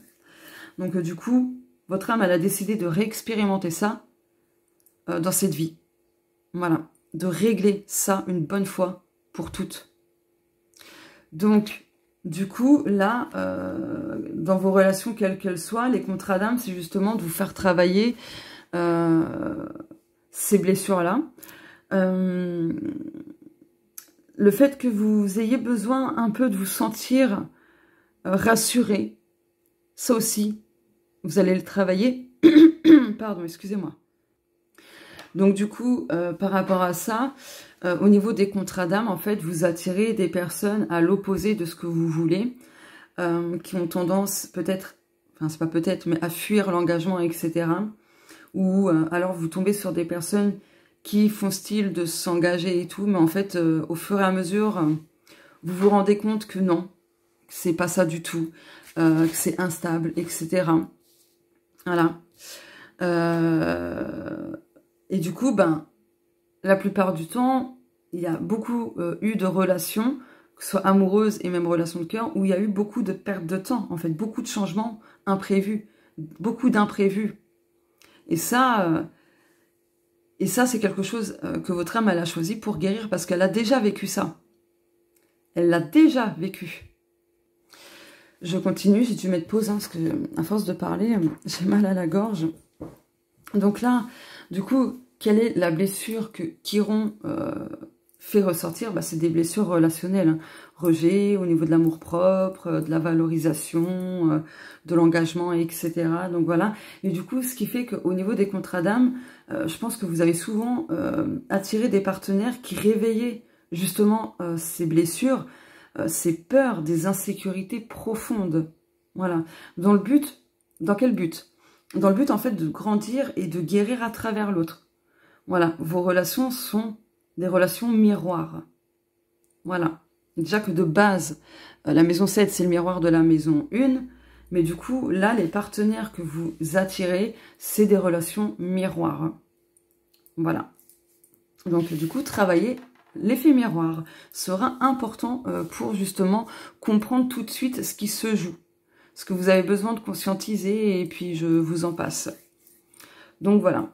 Donc, du coup, votre âme, elle a décidé de réexpérimenter ça dans cette vie. Voilà. De régler ça une bonne fois pour toutes. Donc, du coup, là, dans vos relations, quelles qu'elles soient, les contrats d'âme, c'est justement de vous faire travailler ces blessures-là. Le fait que vous ayez besoin un peu de vous sentir rassuré, ça aussi, vous allez le travailler. Pardon, excusez-moi. Donc du coup, par rapport à ça, au niveau des contrats d'âme, en fait, vous attirez des personnes à l'opposé de ce que vous voulez, qui ont tendance peut-être, enfin c'est pas peut-être, mais à fuir l'engagement, etc. Ou alors vous tombez sur des personnes qui font style de s'engager et tout, mais en fait, au fur et à mesure, vous vous rendez compte que non, que c'est pas ça du tout, que c'est instable, etc. Voilà. Et du coup, ben, la plupart du temps, il y a beaucoup eu de relations, que ce soit amoureuses et même relations de cœur, où il y a eu beaucoup de pertes de temps, en fait, beaucoup de changements imprévus, beaucoup d'imprévus. Et ça c'est quelque chose que votre âme, elle a choisi pour guérir, parce qu'elle a déjà vécu ça. Elle l'a déjà vécu. Je continue, j'ai dû mettre pause, hein, parce que à force de parler, j'ai mal à la gorge. Donc là, du coup, quelle est la blessure que Chiron fait ressortir? Bah, c'est des blessures relationnelles. Hein. Rejet au niveau de l'amour-propre, de la valorisation, de l'engagement, etc. Donc voilà. Et du coup, ce qui fait qu'au niveau des contrats d'âme, je pense que vous avez souvent attiré des partenaires qui réveillaient justement ces blessures, ces peurs, des insécurités profondes. Voilà. Dans quel but? Dans le but, en fait, de grandir et de guérir à travers l'autre. Voilà, vos relations sont des relations miroirs. Voilà. Déjà que de base, la maison 7, c'est le miroir de la maison 1. Mais du coup, là, les partenaires que vous attirez, c'est des relations miroirs. Voilà. Donc, du coup, travailler l'effet miroir sera important pour justement comprendre tout de suite ce qui se joue. Ce que vous avez besoin de conscientiser, et puis je vous en passe. Donc voilà.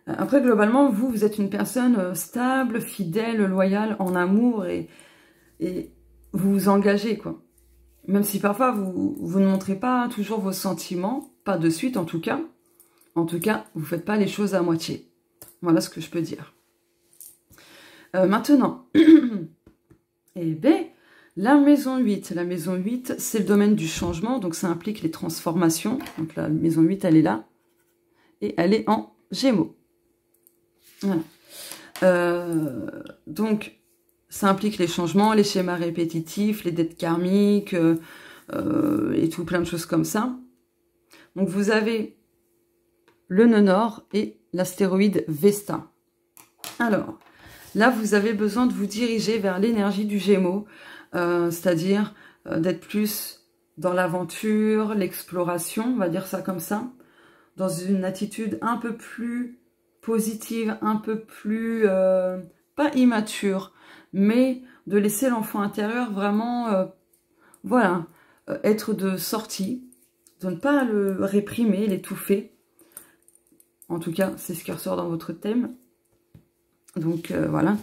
Après, globalement, vous êtes une personne stable, fidèle, loyale, en amour, et vous vous engagez, quoi. Même si parfois, vous ne montrez pas toujours vos sentiments, pas de suite en tout cas. En tout cas, vous ne faites pas les choses à moitié. Voilà ce que je peux dire. Maintenant, eh bien, la maison 8, c'est le domaine du changement, donc ça implique les transformations. Donc la maison 8, elle est là, et elle est en Gémeaux. Voilà. Donc, ça implique les changements, les schémas répétitifs, les dettes karmiques, et tout plein de choses comme ça. Donc, vous avez le nœud nord et l'astéroïde Vesta. Alors, là, vous avez besoin de vous diriger vers l'énergie du Gémeaux, c'est-à-dire d'être plus dans l'aventure, l'exploration, on va dire ça comme ça, dans une attitude un peu plus positive, un peu plus, pas immature, mais de laisser l'enfant intérieur vraiment, voilà, être de sortie, de ne pas le réprimer, l'étouffer. En tout cas, c'est ce qui ressort dans votre thème. Donc, voilà.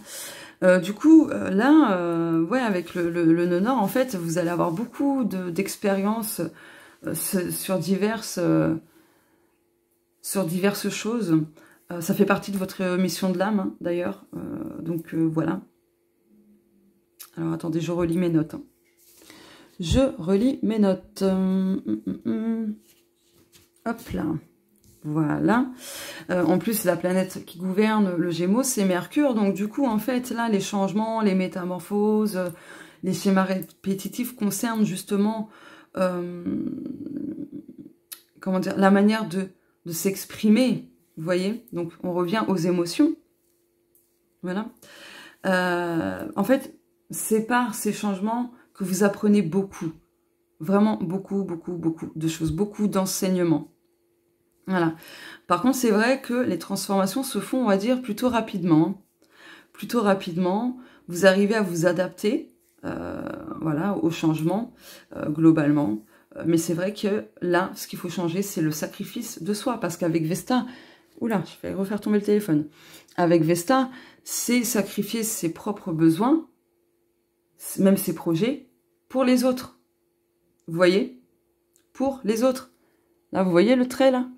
Du coup, là, ouais, avec le nœud nord, en fait, vous allez avoir beaucoup d'expériences sur diverses sur diverses choses. Ça fait partie de votre mission de l'âme, hein, d'ailleurs. Donc voilà. Alors attendez, je relis mes notes. Hein. Je relis mes notes. Hop là. Voilà. En plus, la planète qui gouverne le Gémeaux, c'est Mercure. Donc du coup, en fait, là, les changements, les métamorphoses, les schémas répétitifs concernent justement comment dire, la manière de s'exprimer. Vous voyez? Donc on revient aux émotions. Voilà. En fait, c'est par ces changements que vous apprenez beaucoup. Vraiment beaucoup, beaucoup, beaucoup de choses. Beaucoup d'enseignements. Voilà. Par contre, c'est vrai que les transformations se font, on va dire, plutôt rapidement. Plutôt rapidement. Vous arrivez à vous adapter voilà, au changement globalement. Mais c'est vrai que là, ce qu'il faut changer, c'est le sacrifice de soi. Parce qu'avec Vesta... Oula, je vais refaire tomber le téléphone. Avec Vesta, c'est sacrifier ses propres besoins, même ses projets, pour les autres. Vous voyez? Pour les autres. Là, vous voyez le trait, là?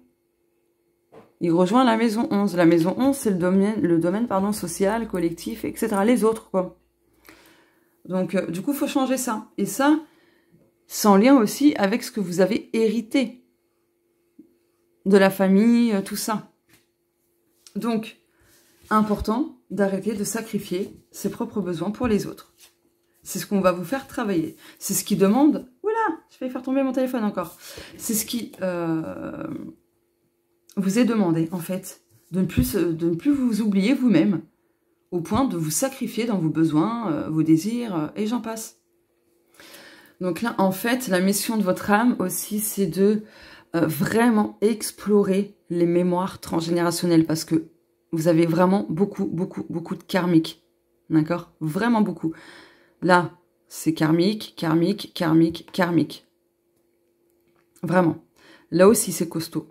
Il rejoint la maison 11. La maison 11, c'est le domaine pardon, social, collectif, etc. Les autres, quoi. Donc, du coup, il faut changer ça. Et ça, c'est en lien aussi avec ce que vous avez hérité de la famille, tout ça. Donc, important d'arrêter de sacrifier ses propres besoins pour les autres. C'est ce qu'on va vous faire travailler. C'est ce qui demande... Oula, je vais faire tomber mon téléphone encore. C'est ce qui vous est demandé, en fait, de ne plus vous oublier vous-même, au point de vous sacrifier dans vos besoins, vos désirs, et j'en passe. Donc là, en fait, la mission de votre âme aussi, c'est de vraiment explorer les mémoires transgénérationnelles, parce que vous avez vraiment beaucoup, beaucoup, beaucoup de karmique. D'accord? Vraiment beaucoup. Là, c'est karmique, karmique, karmique, karmique. Vraiment. Là aussi, c'est costaud.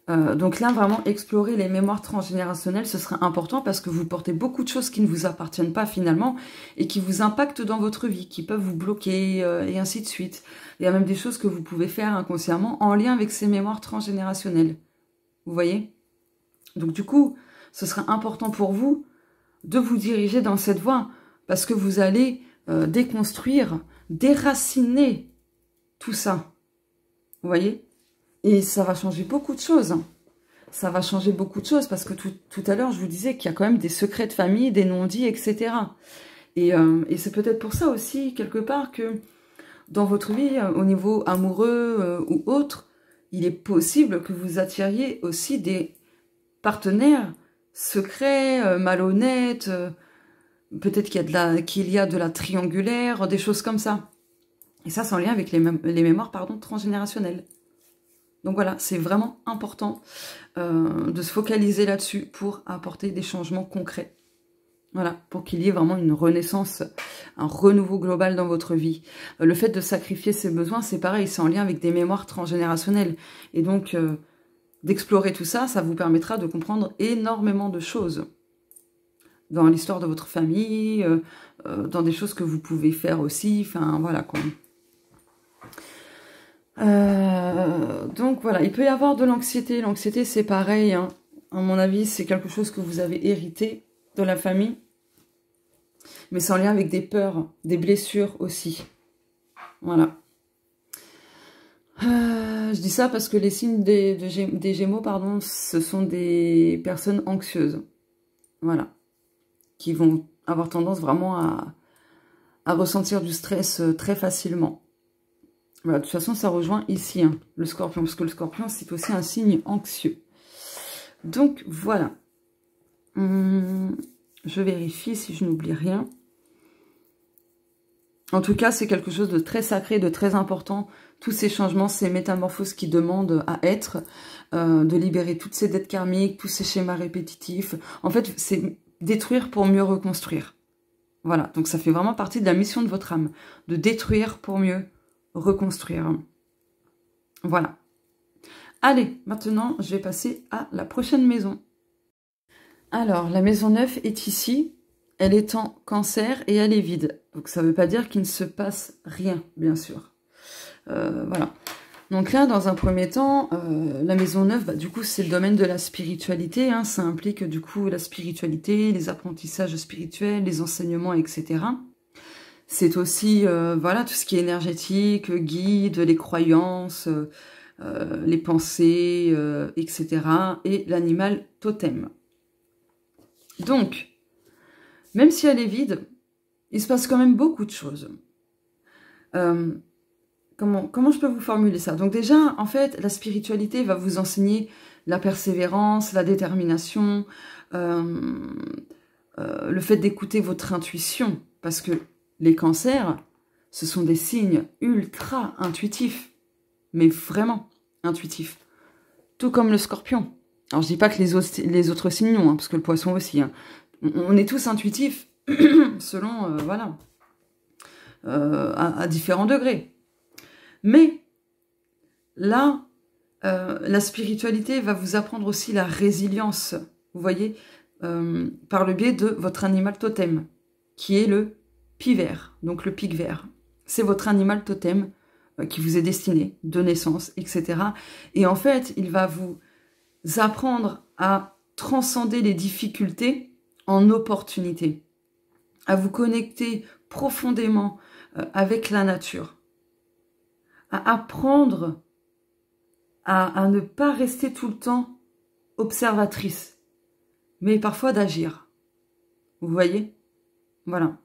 Donc là, vraiment, explorer les mémoires transgénérationnelles, ce serait important parce que vous portez beaucoup de choses qui ne vous appartiennent pas finalement et qui vous impactent dans votre vie, qui peuvent vous bloquer et ainsi de suite. Il y a même des choses que vous pouvez faire inconsciemment en lien avec ces mémoires transgénérationnelles. Vous voyez? Donc du coup, ce sera important pour vous de vous diriger dans cette voie parce que vous allez déconstruire, déraciner tout ça. Vous voyez? Et ça va changer beaucoup de choses. Ça va changer beaucoup de choses parce que tout à l'heure, je vous disais qu'il y a quand même des secrets de famille, des non-dits, etc. Et c'est peut-être pour ça aussi, quelque part, que dans votre vie, au niveau amoureux ou autre, il est possible que vous attiriez aussi des partenaires secrets, malhonnêtes, peut-être qu'il y a de la triangulaire, des choses comme ça. Et ça, c'est en lien avec les mémoires transgénérationnelles. Donc voilà, c'est vraiment important de se focaliser là-dessus pour apporter des changements concrets. Voilà, pour qu'il y ait vraiment une renaissance, un renouveau global dans votre vie. Le fait de sacrifier ses besoins, c'est pareil, c'est en lien avec des mémoires transgénérationnelles. Et donc, d'explorer tout ça, ça vous permettra de comprendre énormément de choses. Dans l'histoire de votre famille, dans des choses que vous pouvez faire aussi, enfin voilà quoi. Donc voilà, il peut y avoir de l'anxiété. L'anxiété, c'est pareil, hein. À mon avis, c'est quelque chose que vous avez hérité de la famille. Mais c'est en lien avec des peurs, des blessures aussi. Voilà. Je dis ça parce que les signes des Gémeaux, pardon, ce sont des personnes anxieuses. Voilà. Qui vont avoir tendance vraiment à ressentir du stress très facilement. Voilà, de toute façon, ça rejoint ici, hein, le Scorpion, parce que le Scorpion, c'est aussi un signe anxieux. Donc, voilà. Je vérifie si je n'oublie rien. En tout cas, c'est quelque chose de très sacré, de très important. Tous ces changements, ces métamorphoses qui demandent à être, de libérer toutes ces dettes karmiques, tous ces schémas répétitifs. En fait, c'est détruire pour mieux reconstruire. Voilà, donc ça fait vraiment partie de la mission de votre âme, de détruire pour mieux reconstruire. Voilà. Allez, maintenant, je vais passer à la prochaine maison. Alors, la maison 9 est ici. Elle est en Cancer et elle est vide. Donc, ça ne veut pas dire qu'il ne se passe rien, bien sûr. Voilà. Donc là, dans un premier temps, la maison 9, bah, du coup, c'est le domaine de la spiritualité. Hein, ça implique du coup la spiritualité, les apprentissages spirituels, les enseignements, etc. C'est aussi voilà, tout ce qui est énergétique, guide, les croyances, les pensées, etc. Et l'animal totem. Donc, même si elle est vide, il se passe quand même beaucoup de choses. Comment je peux vous formuler ça? Donc déjà, en fait, la spiritualité va vous enseigner la persévérance, la détermination, le fait d'écouter votre intuition. Parce que les cancers, ce sont des signes ultra intuitifs. Mais vraiment intuitifs. Tout comme le scorpion. Alors je dis pas que les autres signes non, hein, parce que le poisson aussi. Hein. On est tous intuitifs selon, voilà, à différents degrés. Mais là, la spiritualité va vous apprendre aussi la résilience, vous voyez, par le biais de votre animal totem, qui est le pivert, donc le pic vert. C'est votre animal totem qui vous est destiné, de naissance, etc. Et en fait, il va vous apprendre à transcender les difficultés en opportunités, à vous connecter profondément avec la nature, à apprendre à ne pas rester tout le temps observatrice, mais parfois d'agir. Vous voyez? Voilà.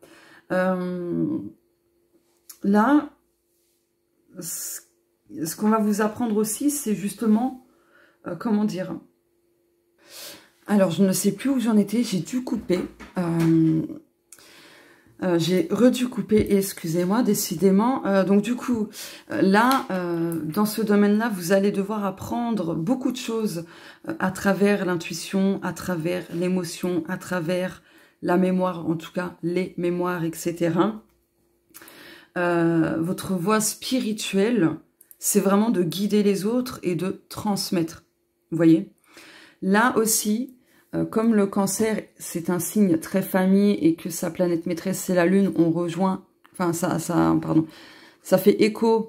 Là, ce qu'on va vous apprendre aussi, c'est justement, comment dire? Alors, je ne sais plus où j'en étais, j'ai dû couper. J'ai redû couper, excusez-moi, décidément. Donc du coup, là, dans ce domaine-là, vous allez devoir apprendre beaucoup de choses à travers l'intuition, à travers l'émotion, à travers la mémoire, en tout cas les mémoires, etc. Votre voie spirituelle, c'est vraiment de guider les autres et de transmettre. Vous voyez? Là aussi, comme le cancer, c'est un signe très famille et que sa planète maîtresse, c'est la lune, on rejoint, enfin ça fait écho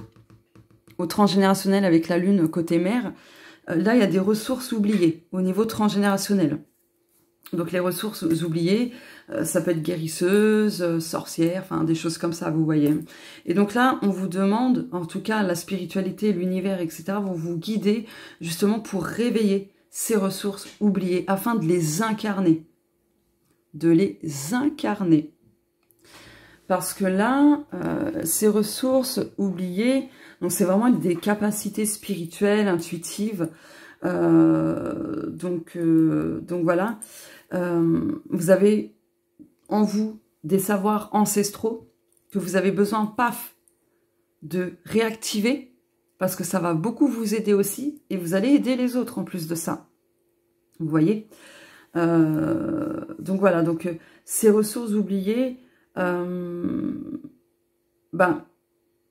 au transgénérationnel avec la lune côté mère. Là, il y a des ressources oubliées au niveau transgénérationnel. Donc les ressources oubliées, ça peut être guérisseuse, sorcière, enfin des choses comme ça, vous voyez. Et donc là, on vous demande, en tout cas la spiritualité, l'univers, etc., vont vous guider justement pour réveiller ces ressources oubliées, afin de les incarner. De les incarner. Parce que là, ces ressources oubliées, donc c'est vraiment des capacités spirituelles, intuitives. Donc voilà. Vous avez en vous des savoirs ancestraux que vous avez besoin, paf, de réactiver. Parce que ça va beaucoup vous aider aussi. Et vous allez aider les autres en plus de ça. Vous voyez, donc voilà, donc ces ressources oubliées, ben,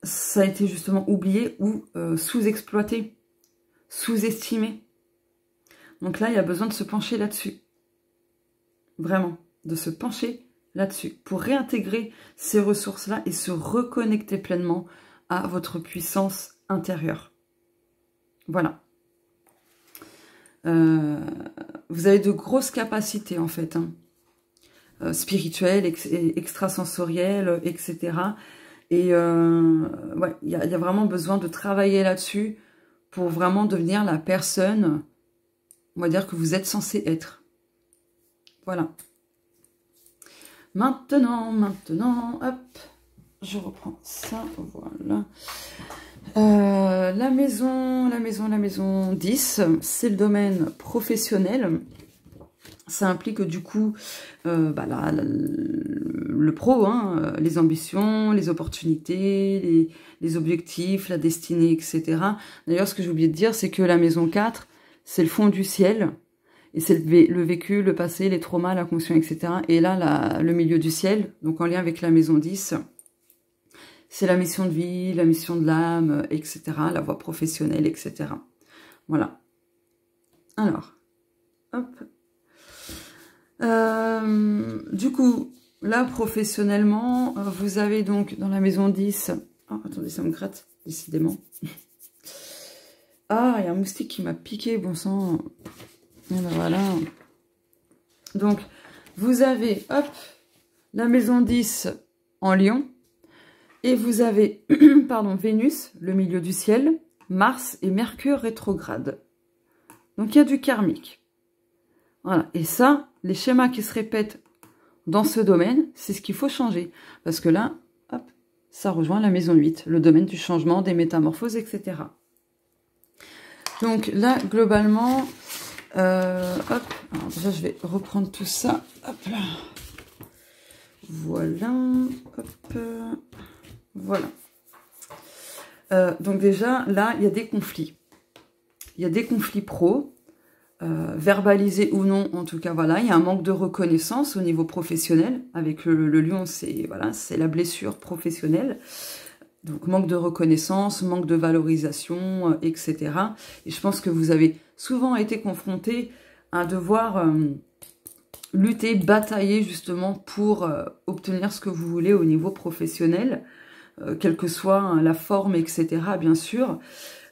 ça a été justement oublié ou sous-exploité, sous-estimé. Donc là, il y a besoin de se pencher là-dessus. Vraiment, de se pencher là-dessus pour réintégrer ces ressources-là et se reconnecter pleinement à votre puissance intérieure. Voilà. Vous avez de grosses capacités en fait, hein, spirituelles, extrasensorielles, etc. Et ouais, il y a vraiment besoin de travailler là-dessus pour vraiment devenir la personne, on va dire, que vous êtes censé être. Voilà. Maintenant, hop, je reprends ça, voilà. La maison 10, c'est le domaine professionnel. Ça implique du coup le pro, hein, les ambitions, les opportunités, les objectifs, la destinée, etc. D'ailleurs, ce que j'ai oublié de dire, c'est que la maison 4, c'est le fond du ciel. Et c'est le vécu, le passé, les traumas, l'inconscient, etc. Et là, le milieu du ciel, donc en lien avec la maison 10... c'est la mission de vie, la mission de l'âme, etc. La voie professionnelle, etc. Voilà. Alors, hop. Du coup, là, professionnellement, vous avez donc dans la maison 10... Oh, attendez, ça me gratte, décidément. Ah, il y a un moustique qui m'a piqué, bon sang. Et ben voilà. Donc, vous avez, hop, la maison 10 en Lion. Et vous avez, pardon, Vénus, le milieu du ciel, Mars et Mercure rétrograde. Donc, il y a du karmique. Voilà. Et ça, les schémas qui se répètent dans ce domaine, c'est ce qu'il faut changer. Parce que là, hop, ça rejoint la maison 8, le domaine du changement, des métamorphoses, etc. Donc là, globalement, hop, alors déjà, je vais reprendre tout ça. Hop là. Voilà. Hop. Voilà. Donc déjà, là, il y a des conflits. Il y a des conflits pro, verbalisés ou non, en tout cas, voilà. Il y a un manque de reconnaissance au niveau professionnel. Avec le lion, c'est voilà, c'est la blessure professionnelle. Donc, manque de reconnaissance, manque de valorisation, etc. Et je pense que vous avez souvent été confronté à devoir lutter, batailler justement pour obtenir ce que vous voulez au niveau professionnel, quelle que soit la forme, etc. bien sûr.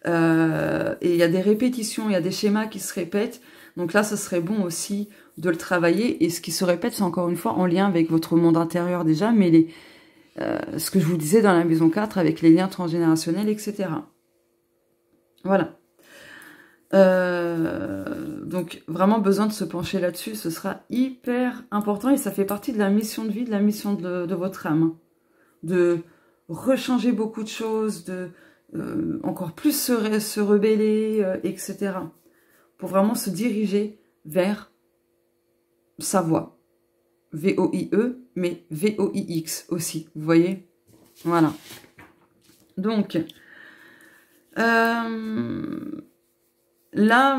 Et il y a des répétitions, il y a des schémas qui se répètent. Donc là, ce serait bon aussi de le travailler. Et ce qui se répète, c'est encore une fois en lien avec votre monde intérieur déjà, mais ce que je vous disais dans la maison 4 avec les liens transgénérationnels, etc. Voilà. Donc, vraiment besoin de se pencher là-dessus. Ce sera hyper important et ça fait partie de la mission de vie, de la mission de votre âme. De rechanger beaucoup de choses, de encore plus se rebeller, etc. Pour vraiment se diriger vers sa voie. V-O-I-E, mais V-O-I-X aussi, vous voyez? Voilà. Donc, là,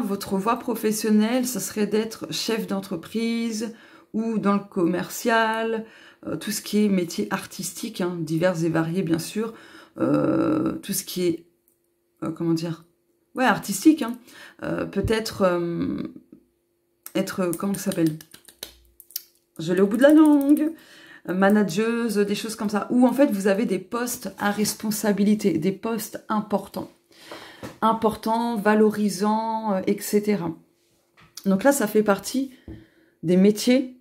votre voie professionnelle, ce serait d'être chef d'entreprise ou dans le commercial, tout ce qui est métier artistique, hein, divers et variés, bien sûr, tout ce qui est, comment dire, ouais, artistique, hein, peut-être être, comment ça s'appelle? Je l'ai au bout de la langue, manageuse, des choses comme ça, où en fait vous avez des postes à responsabilité, des postes importants, valorisants, etc. Donc là, ça fait partie des métiers,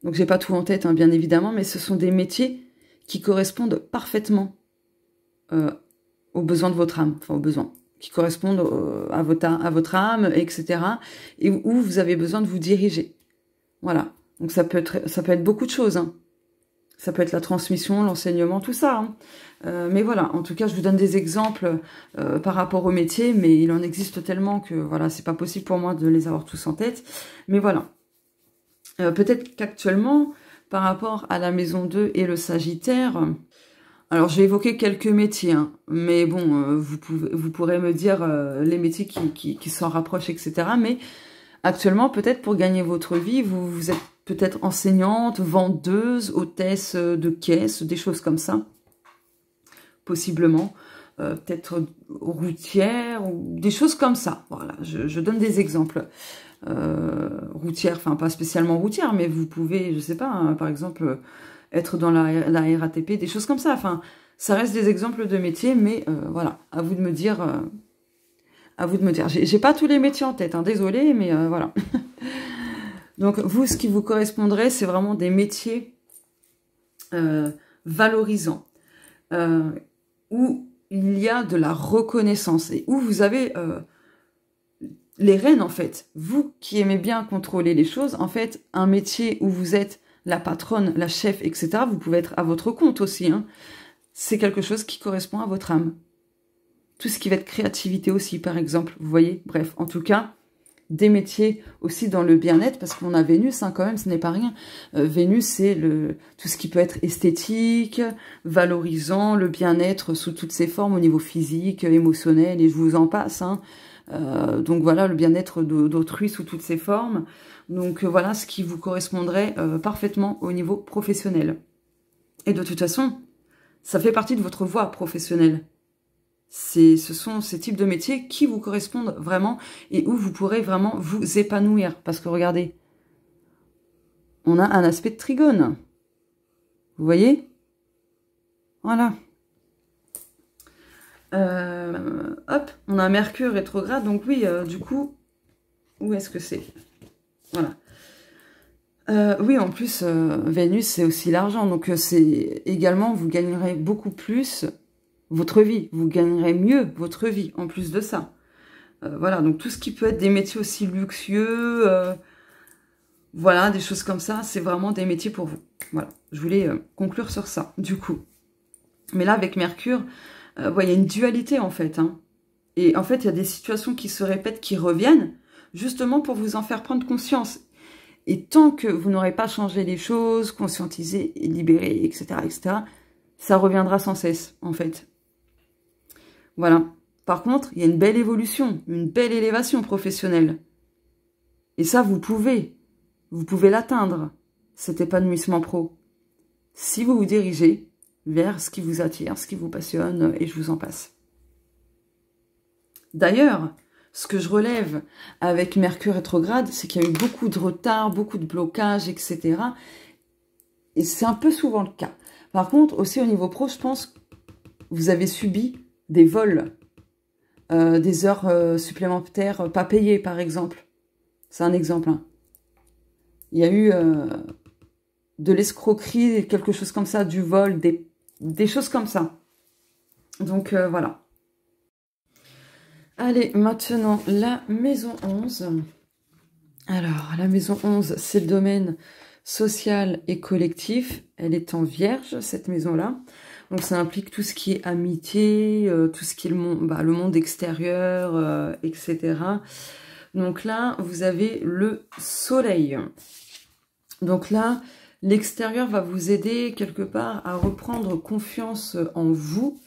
donc j'ai pas tout en tête, hein, bien évidemment, mais ce sont des métiers qui correspondent parfaitement aux besoins de votre âme, enfin aux besoins, qui correspondent à votre âme, etc. Et où vous avez besoin de vous diriger. Voilà. Donc ça peut être beaucoup de choses. Hein. Ça peut être la transmission, l'enseignement, tout ça. Hein. Mais voilà, en tout cas, je vous donne des exemples par rapport au métier, mais il en existe tellement que voilà, c'est pas possible pour moi de les avoir tous en tête. Mais voilà. Peut-être qu'actuellement, par rapport à la maison 2 et le Sagittaire, alors j'ai évoqué quelques métiers, hein, mais bon, vous pourrez me dire les métiers qui s'en rapprochent, etc. Mais actuellement, peut-être pour gagner votre vie, vous êtes peut-être enseignante, vendeuse, hôtesse de caisse, des choses comme ça. Possiblement. Peut-être routière, ou des choses comme ça. Voilà, je donne des exemples. Routière, enfin pas spécialement routière, mais vous pouvez, je sais pas, hein, par exemple, être dans la RATP, des choses comme ça. Enfin, ça reste des exemples de métiers, mais voilà, à vous de me dire... à vous de me dire. J'ai pas tous les métiers en tête, hein, désolé, mais voilà. Donc, vous, ce qui vous correspondrait, c'est vraiment des métiers valorisants, où il y a de la reconnaissance, et où vous avez les rênes, en fait. Vous qui aimez bien contrôler les choses, en fait, un métier où vous êtes la patronne, la chef, etc., vous pouvez être à votre compte aussi, hein. C'est quelque chose qui correspond à votre âme. Tout ce qui va être créativité aussi, par exemple, vous voyez. Bref, en tout cas, des métiers aussi dans le bien-être, parce qu'on a Vénus, hein, quand même, ce n'est pas rien. Vénus, c'est tout ce qui peut être esthétique, valorisant, le bien-être sous toutes ses formes, au niveau physique, émotionnel, et je vous en passe. Hein. Donc voilà, le bien-être d'autrui sous toutes ses formes. Donc voilà ce qui vous correspondrait parfaitement au niveau professionnel. Et de toute façon, ça fait partie de votre voie professionnelle. Ce sont ces types de métiers qui vous correspondent vraiment et où vous pourrez vraiment vous épanouir. Parce que regardez, on a un aspect de trigone. Vous voyez? Voilà. hop, on a un Mercure rétrograde, donc oui, du coup, où est-ce que c'est? Voilà. Oui, en plus, Vénus, c'est aussi l'argent, donc c'est également, vous gagnerez beaucoup plus votre vie, vous gagnerez mieux votre vie, en plus de ça. Voilà, donc tout ce qui peut être des métiers aussi luxueux, voilà, des choses comme ça, c'est vraiment des métiers pour vous. Voilà, je voulais conclure sur ça, du coup. Mais là, avec Mercure, ouais, il y a une dualité, en fait. Hein. Et en fait, il y a des situations qui se répètent, qui reviennent, justement pour vous en faire prendre conscience. Et tant que vous n'aurez pas changé les choses, conscientisé, libéré, etc., ça reviendra sans cesse, en fait. Voilà. Par contre, il y a une belle évolution, une belle élévation professionnelle. Et ça, vous pouvez l'atteindre, cet épanouissement pro. Si vous vous dirigez vers ce qui vous attire, ce qui vous passionne, et je vous en passe. D'ailleurs, ce que je relève avec Mercure rétrograde, c'est qu'il y a eu beaucoup de retard, beaucoup de blocages, etc. Et c'est un peu souvent le cas. Par contre, aussi au niveau pro, je pense que vous avez subi des vols, des heures supplémentaires pas payées, par exemple. C'est un exemple. Hein. Il y a eu de l'escroquerie, quelque chose comme ça, du vol, des choses comme ça. Donc, voilà. Allez, maintenant, la maison 11. Alors, la maison 11, c'est le domaine social et collectif. Elle est en vierge, cette maison-là. Donc, ça implique tout ce qui est amitié, tout ce qui est le monde extérieur, etc. Donc là, vous avez le soleil. Donc là, l'extérieur va vous aider quelque part à reprendre confiance en vous,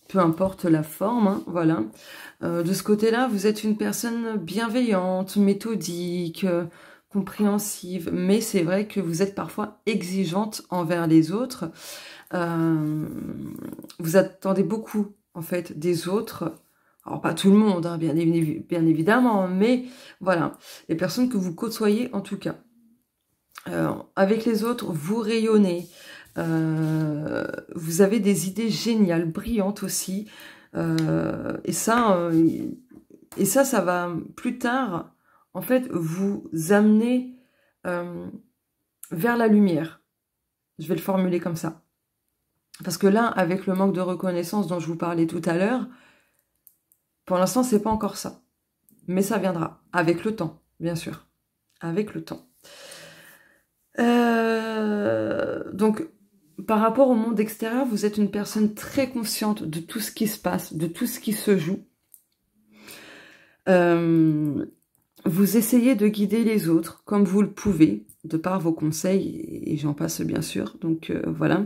peu importe la forme, hein, voilà. De ce côté-là, vous êtes une personne bienveillante, méthodique, compréhensive, mais c'est vrai que vous êtes parfois exigeante envers les autres. Vous attendez beaucoup, en fait, des autres. Alors, pas tout le monde, hein, bien évidemment, mais voilà, les personnes que vous côtoyez, en tout cas. Avec les autres, vous rayonnez. Vous avez des idées géniales, brillantes aussi. Et ça, ça va plus tard, en fait, vous amener vers la lumière. Je vais le formuler comme ça. Parce que là, avec le manque de reconnaissance dont je vous parlais tout à l'heure, pour l'instant, c'est pas encore ça. Mais ça viendra, avec le temps, bien sûr. Avec le temps. Donc, par rapport au monde extérieur, vous êtes une personne très consciente de tout ce qui se passe, de tout ce qui se joue. Vous essayez de guider les autres comme vous le pouvez, de par vos conseils, et j'en passe bien sûr. Donc, voilà.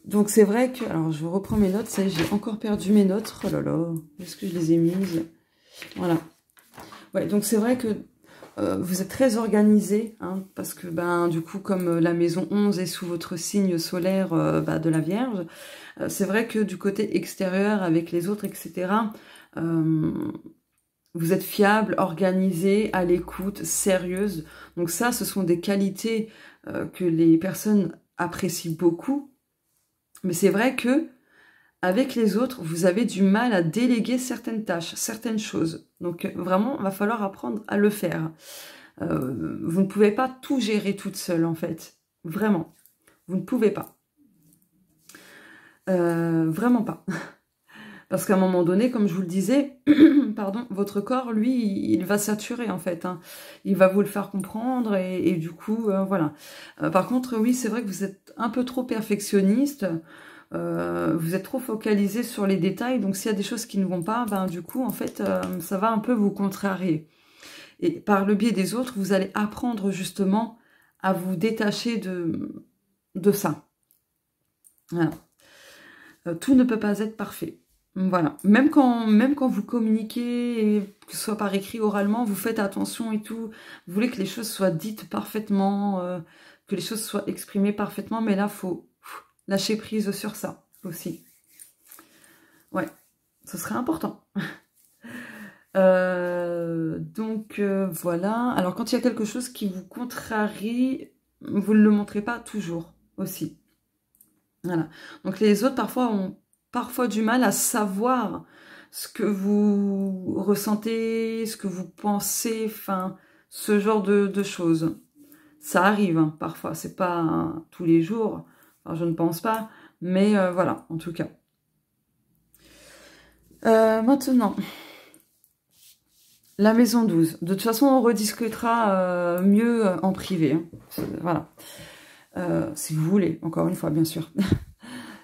Donc, c'est vrai que... Alors, je reprends mes notes. Ça y est, j'ai encore perdu mes notes. Oh là là, où est-ce que je les ai mises? Voilà. Ouais, donc c'est vrai que vous êtes très organisé, hein, parce que du coup, comme la maison 11 est sous votre signe solaire de la Vierge, c'est vrai que du côté extérieur, avec les autres, etc., vous êtes fiable, organisé, à l'écoute, sérieuse. Donc ça, ce sont des qualités que les personnes apprécient beaucoup. Mais c'est vrai que avec les autres, vous avez du mal à déléguer certaines tâches, certaines choses. Donc vraiment, il va falloir apprendre à le faire. Vous ne pouvez pas tout gérer toute seule, en fait. Vraiment. Vous ne pouvez pas. Vraiment pas. Parce qu'à un moment donné, comme je vous le disais, pardon, votre corps, lui, il va saturer, en fait. Hein. Il va vous le faire comprendre et du coup, voilà. Par contre, oui, c'est vrai que vous êtes un peu trop perfectionniste. Vous êtes trop focalisé sur les détails. Donc, s'il y a des choses qui ne vont pas, du coup, en fait, ça va un peu vous contrarier. Et par le biais des autres, vous allez apprendre justement à vous détacher de ça. Voilà. Tout ne peut pas être parfait. Voilà. Même quand vous communiquez, que ce soit par écrit, oralement, vous faites attention et tout. Vous voulez que les choses soient dites parfaitement, que les choses soient exprimées parfaitement. Mais là, il faut lâcher prise sur ça aussi. Ouais, ce serait important. Donc voilà. Alors quand il y a quelque chose qui vous contrarie, vous ne le montrez pas toujours aussi. Voilà. Donc les autres, parfois, ont parfois du mal à savoir ce que vous ressentez, ce que vous pensez, enfin, ce genre de choses. Ça arrive, hein, parfois, c'est pas tous les jours, enfin, je ne pense pas, mais voilà, en tout cas. Maintenant, la maison 12. De toute façon, on rediscutera mieux en privé. Hein. Voilà. Si vous voulez, encore une fois, bien sûr.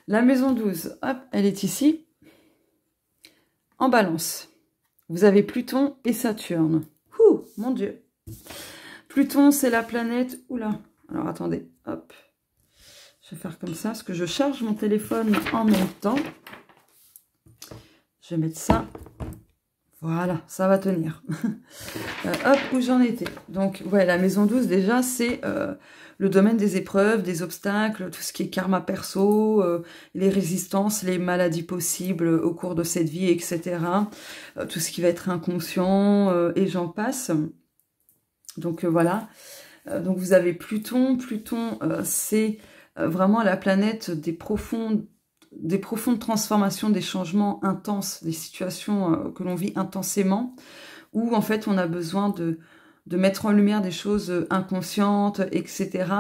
La maison 12, hop, elle est ici. En balance. Vous avez Pluton et Saturne. Ouh, mon Dieu. Pluton, c'est la planète... Oula. Alors, attendez. Hop. Je vais faire comme ça, parce que je charge mon téléphone en même temps. Je vais mettre ça. Voilà, ça va tenir. Hop, où j'en étais. Donc, ouais, la maison 12, déjà, c'est le domaine des épreuves, des obstacles, tout ce qui est karma perso, les résistances, les maladies possibles au cours de cette vie, etc. Tout ce qui va être inconscient, et j'en passe. Donc, voilà. Donc, vous avez Pluton. Pluton, c'est vraiment la planète des profondes transformations, des changements intenses, des situations que l'on vit intensément, où en fait on a besoin de mettre en lumière des choses inconscientes, etc.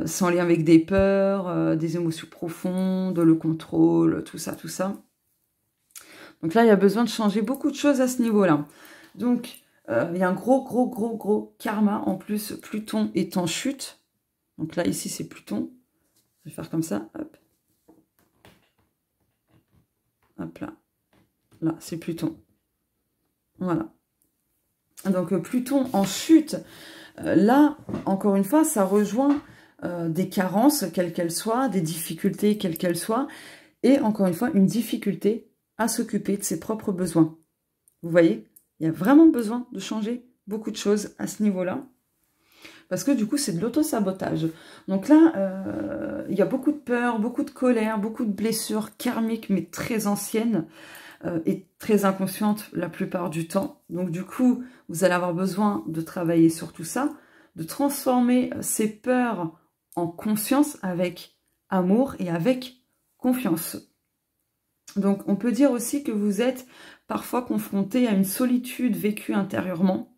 Sans lien avec des peurs, des émotions profondes, le contrôle, tout ça, tout ça. Donc là, il y a besoin de changer beaucoup de choses à ce niveau-là. Donc, il y a un gros karma. En plus, Pluton est en chute. Donc là, ici, c'est Pluton. Je vais faire comme ça, hop. Hop là. Là, c'est Pluton. Voilà. Donc, Pluton en chute. Là, encore une fois, ça rejoint des carences, quelles qu'elles soient, des difficultés, quelles qu'elles soient. Et encore une fois, une difficulté à s'occuper de ses propres besoins. Vous voyez, il y a vraiment besoin de changer beaucoup de choses à ce niveau-là. Parce que du coup, c'est de l'auto-sabotage. Donc là, il y a beaucoup de peur, beaucoup de colère, beaucoup de blessures karmiques, mais très anciennes et très inconscientes la plupart du temps. Donc du coup, vous allez avoir besoin de travailler sur tout ça, de transformer ces peurs en conscience avec amour et avec confiance. Donc on peut dire aussi que vous êtes parfois confronté à une solitude vécue intérieurement.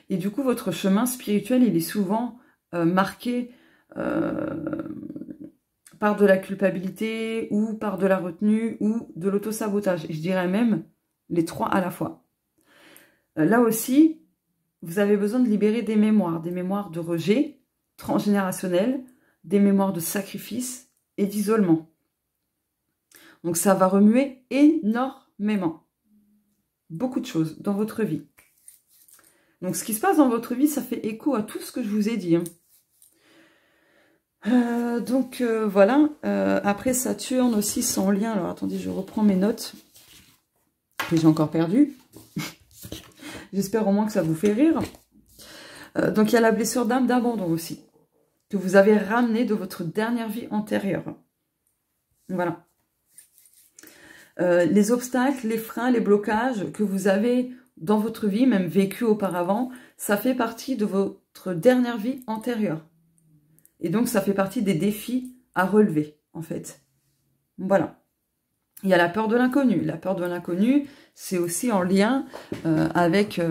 Et du coup, votre chemin spirituel, il est souvent marqué par de la culpabilité ou par de la retenue ou de l'autosabotage. Et je dirais même les trois à la fois. Là aussi, vous avez besoin de libérer des mémoires de rejet transgénérationnel, des mémoires de sacrifice et d'isolement. Donc ça va remuer énormément. Beaucoup de choses dans votre vie. Donc, ce qui se passe dans votre vie, ça fait écho à tout ce que je vous ai dit. Voilà. Après, Saturne aussi, sans lien. Alors, attendez, je reprends mes notes. Que j'ai encore perdu. J'espère au moins que ça vous fait rire. Donc, il y a la blessure d'âme d'abandon aussi. Que vous avez ramené de votre dernière vie antérieure. Voilà. Les obstacles, les freins, les blocages que vous avez dans votre vie, même vécu auparavant, ça fait partie de votre dernière vie antérieure. Et donc, ça fait partie des défis à relever, en fait. Voilà. Il y a la peur de l'inconnu. La peur de l'inconnu, c'est aussi en lien avec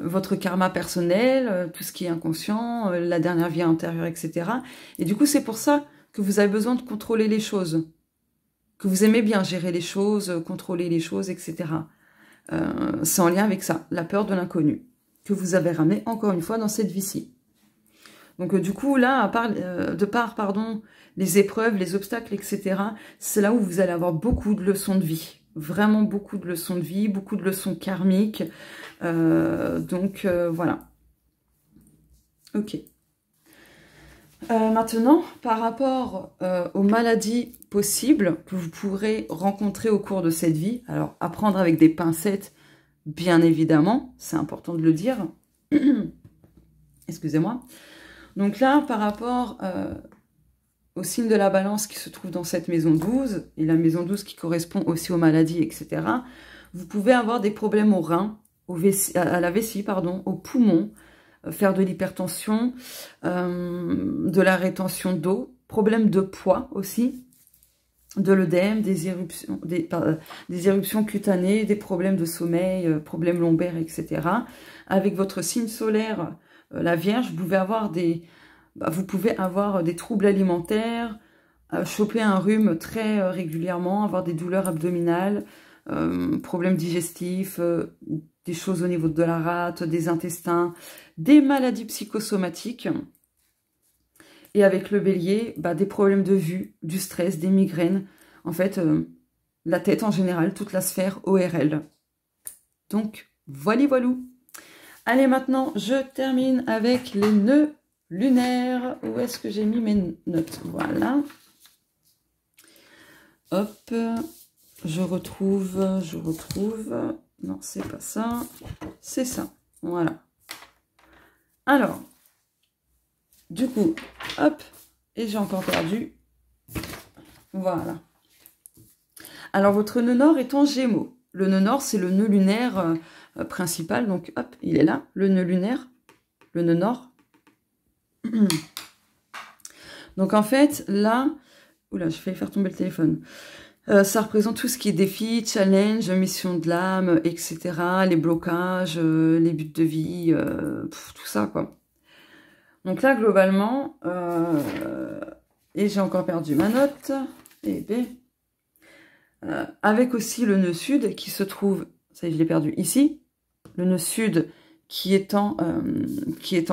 votre karma personnel, tout ce qui est inconscient, la dernière vie antérieure, etc. Et du coup, c'est pour ça que vous avez besoin de contrôler les choses. Que vous aimez bien gérer les choses, contrôler les choses, etc. C'est en lien avec ça, la peur de l'inconnu, que vous avez ramené encore une fois dans cette vie-ci. Donc du coup, là, de par les épreuves, les obstacles, etc., c'est là où vous allez avoir beaucoup de leçons de vie. Vraiment beaucoup de leçons de vie, beaucoup de leçons karmiques. Voilà. Ok. Maintenant, par rapport aux maladies possibles que vous pourrez rencontrer au cours de cette vie, alors apprendre avec des pincettes, bien évidemment, c'est important de le dire. Excusez-moi. Donc là, par rapport au signe de la balance qui se trouve dans cette maison 12, et la maison 12 qui correspond aussi aux maladies, etc., vous pouvez avoir des problèmes aux reins, à la vessie, pardon, aux poumons, faire de l'hypertension, de la rétention d'eau, problème de poids aussi, de l'œdème, des éruptions cutanées, des problèmes de sommeil, problèmes lombaires, etc. Avec votre signe solaire, la Vierge, vous pouvez avoir des troubles alimentaires, choper un rhume très régulièrement, avoir des douleurs abdominales, problèmes digestifs, des choses au niveau de la rate, des intestins, des maladies psychosomatiques. Et avec le Bélier, des problèmes de vue, du stress, des migraines. En fait, la tête en général, toute la sphère ORL. Donc, voilou. Allez, maintenant, je termine avec les nœuds lunaires. Où est-ce que j'ai mis mes notes? Voilà. Hop, je retrouve. Non, c'est pas ça. C'est ça. Voilà. Alors, du coup, hop, et j'ai encore perdu. Voilà. Alors, votre nœud nord est en Gémeaux. Le nœud nord, c'est le nœud lunaire principal. Donc, hop, il est là, le nœud lunaire, le nœud nord. Donc, en fait, là... Oula, je failli faire tomber le téléphone. Ça représente tout ce qui est défi, challenge, mission de l'âme, etc. Les blocages, les buts de vie, tout ça, quoi. Donc là, globalement, et j'ai encore perdu ma note, et B, avec aussi le nœud sud qui se trouve, ça y est, je l'ai perdu ici, le nœud sud qui est en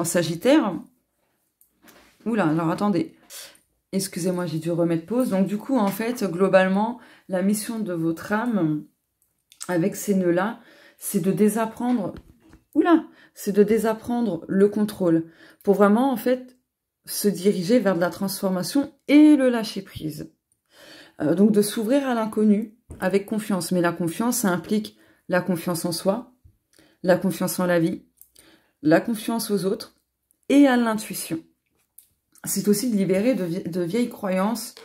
Sagittaire. Oula, alors attendez, excusez-moi, j'ai dû remettre pause. Donc du coup, en fait, globalement, la mission de votre âme, avec ces nœuds-là, c'est de désapprendre... Oula, c'est de désapprendre le contrôle pour vraiment, en fait, se diriger vers de la transformation et le lâcher-prise. Donc, de s'ouvrir à l'inconnu avec confiance. Mais la confiance, ça implique la confiance en soi, la confiance en la vie, la confiance aux autres et à l'intuition. C'est aussi de libérer de vieilles croyances,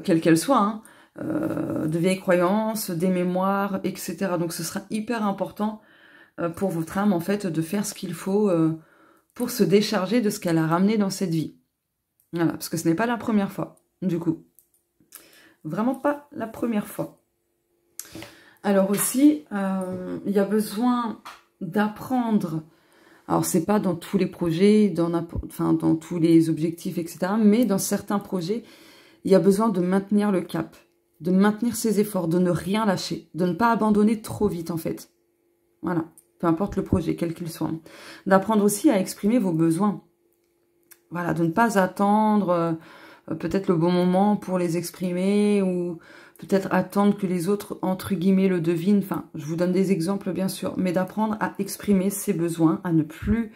quelles qu'elles soient, hein, de vieilles croyances, des mémoires, etc. Donc, ce sera hyper important pour votre âme, en fait, de faire ce qu'il faut pour se décharger de ce qu'elle a ramené dans cette vie. Voilà, parce que ce n'est pas la première fois, du coup. Vraiment pas la première fois. Alors aussi, il y a besoin d'apprendre. Alors, c'est pas dans tous les projets, dans tous les objectifs, etc. Mais dans certains projets, il y a besoin de maintenir le cap, de maintenir ses efforts, de ne rien lâcher, de ne pas abandonner trop vite, en fait. Voilà. Peu importe le projet, quel qu'il soit. D'apprendre aussi à exprimer vos besoins. Voilà, de ne pas attendre peut-être le bon moment pour les exprimer ou peut-être attendre que les autres, entre guillemets, le devinent. Enfin, je vous donne des exemples, bien sûr, mais d'apprendre à exprimer ses besoins, à ne plus...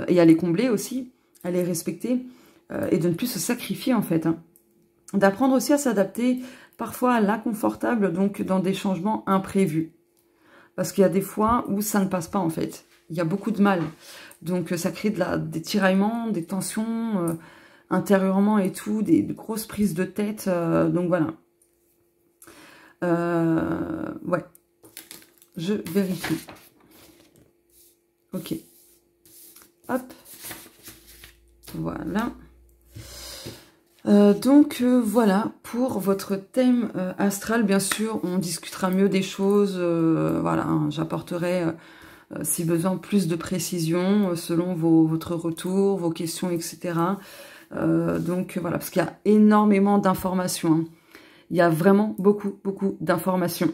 et à les combler aussi, à les respecter et de ne plus se sacrifier, en fait. Hein. D'apprendre aussi à s'adapter parfois à l'inconfortable, donc dans des changements imprévus. Parce qu'il y a des fois où ça ne passe pas, en fait. Il y a beaucoup de mal. Donc, ça crée des tiraillements, des tensions intérieurement et tout, des grosses prises de tête. Donc, voilà. Ouais. Je vérifie. Ok. Hop. Voilà. Voilà, pour votre thème astral, bien sûr, on discutera mieux des choses, voilà, hein, j'apporterai, si besoin, plus de précision selon votre retour, vos questions, etc. Voilà, parce qu'il y a énormément d'informations, hein. Il y a vraiment beaucoup d'informations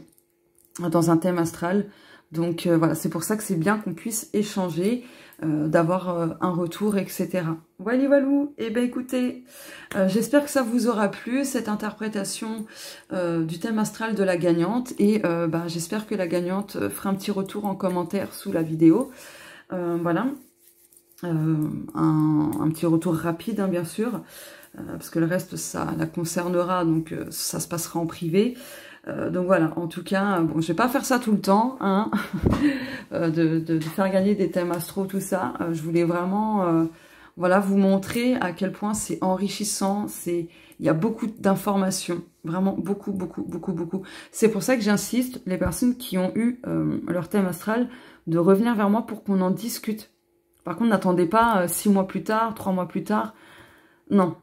dans un thème astral. Donc voilà, c'est pour ça que c'est bien qu'on puisse échanger, d'avoir un retour, etc. Walou. Eh bien écoutez, j'espère que ça vous aura plu, cette interprétation du thème astral de la gagnante. Et j'espère que la gagnante fera un petit retour en commentaire sous la vidéo. Voilà, un petit retour rapide, hein, bien sûr, parce que le reste, ça la concernera, donc ça se passera en privé. Donc voilà, en tout cas, bon, je vais pas faire ça tout le temps, hein, de faire gagner des thèmes astro, tout ça. Je voulais vraiment, voilà, vous montrer à quel point c'est enrichissant. Il y a beaucoup d'informations, vraiment beaucoup. C'est pour ça que j'insiste, les personnes qui ont eu leur thème astral, de revenir vers moi pour qu'on en discute. Par contre, n'attendez pas 6 mois plus tard, 3 mois plus tard. Non,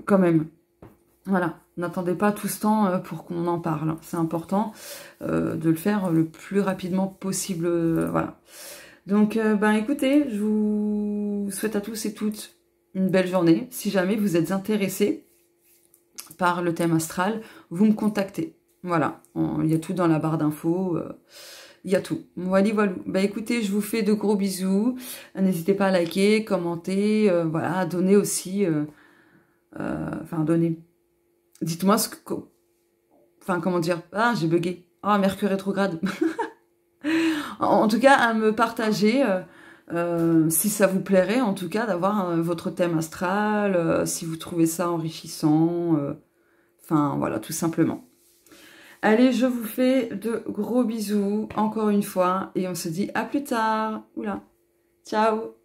quand même. Voilà, n'attendez pas tout ce temps pour qu'on en parle. C'est important de le faire le plus rapidement possible. Voilà. Donc, ben écoutez, je vous souhaite à tous et toutes une belle journée. Si jamais vous êtes intéressés par le thème astral, vous me contactez. Voilà, il y a tout dans la barre d'infos. Il y a tout. Voilà, voilà. Bah écoutez, je vous fais de gros bisous. N'hésitez pas à liker, commenter, voilà, à donner aussi. Enfin, donner. Dites-moi ce que. Enfin, comment dire. Ah, j'ai bugué. Ah, Mercure rétrograde. En tout cas, à me partager. Si ça vous plairait, en tout cas, d'avoir votre thème astral, si vous trouvez ça enrichissant. Enfin, voilà, tout simplement. Allez, je vous fais de gros bisous, encore une fois, et on se dit à plus tard. Oula, ciao.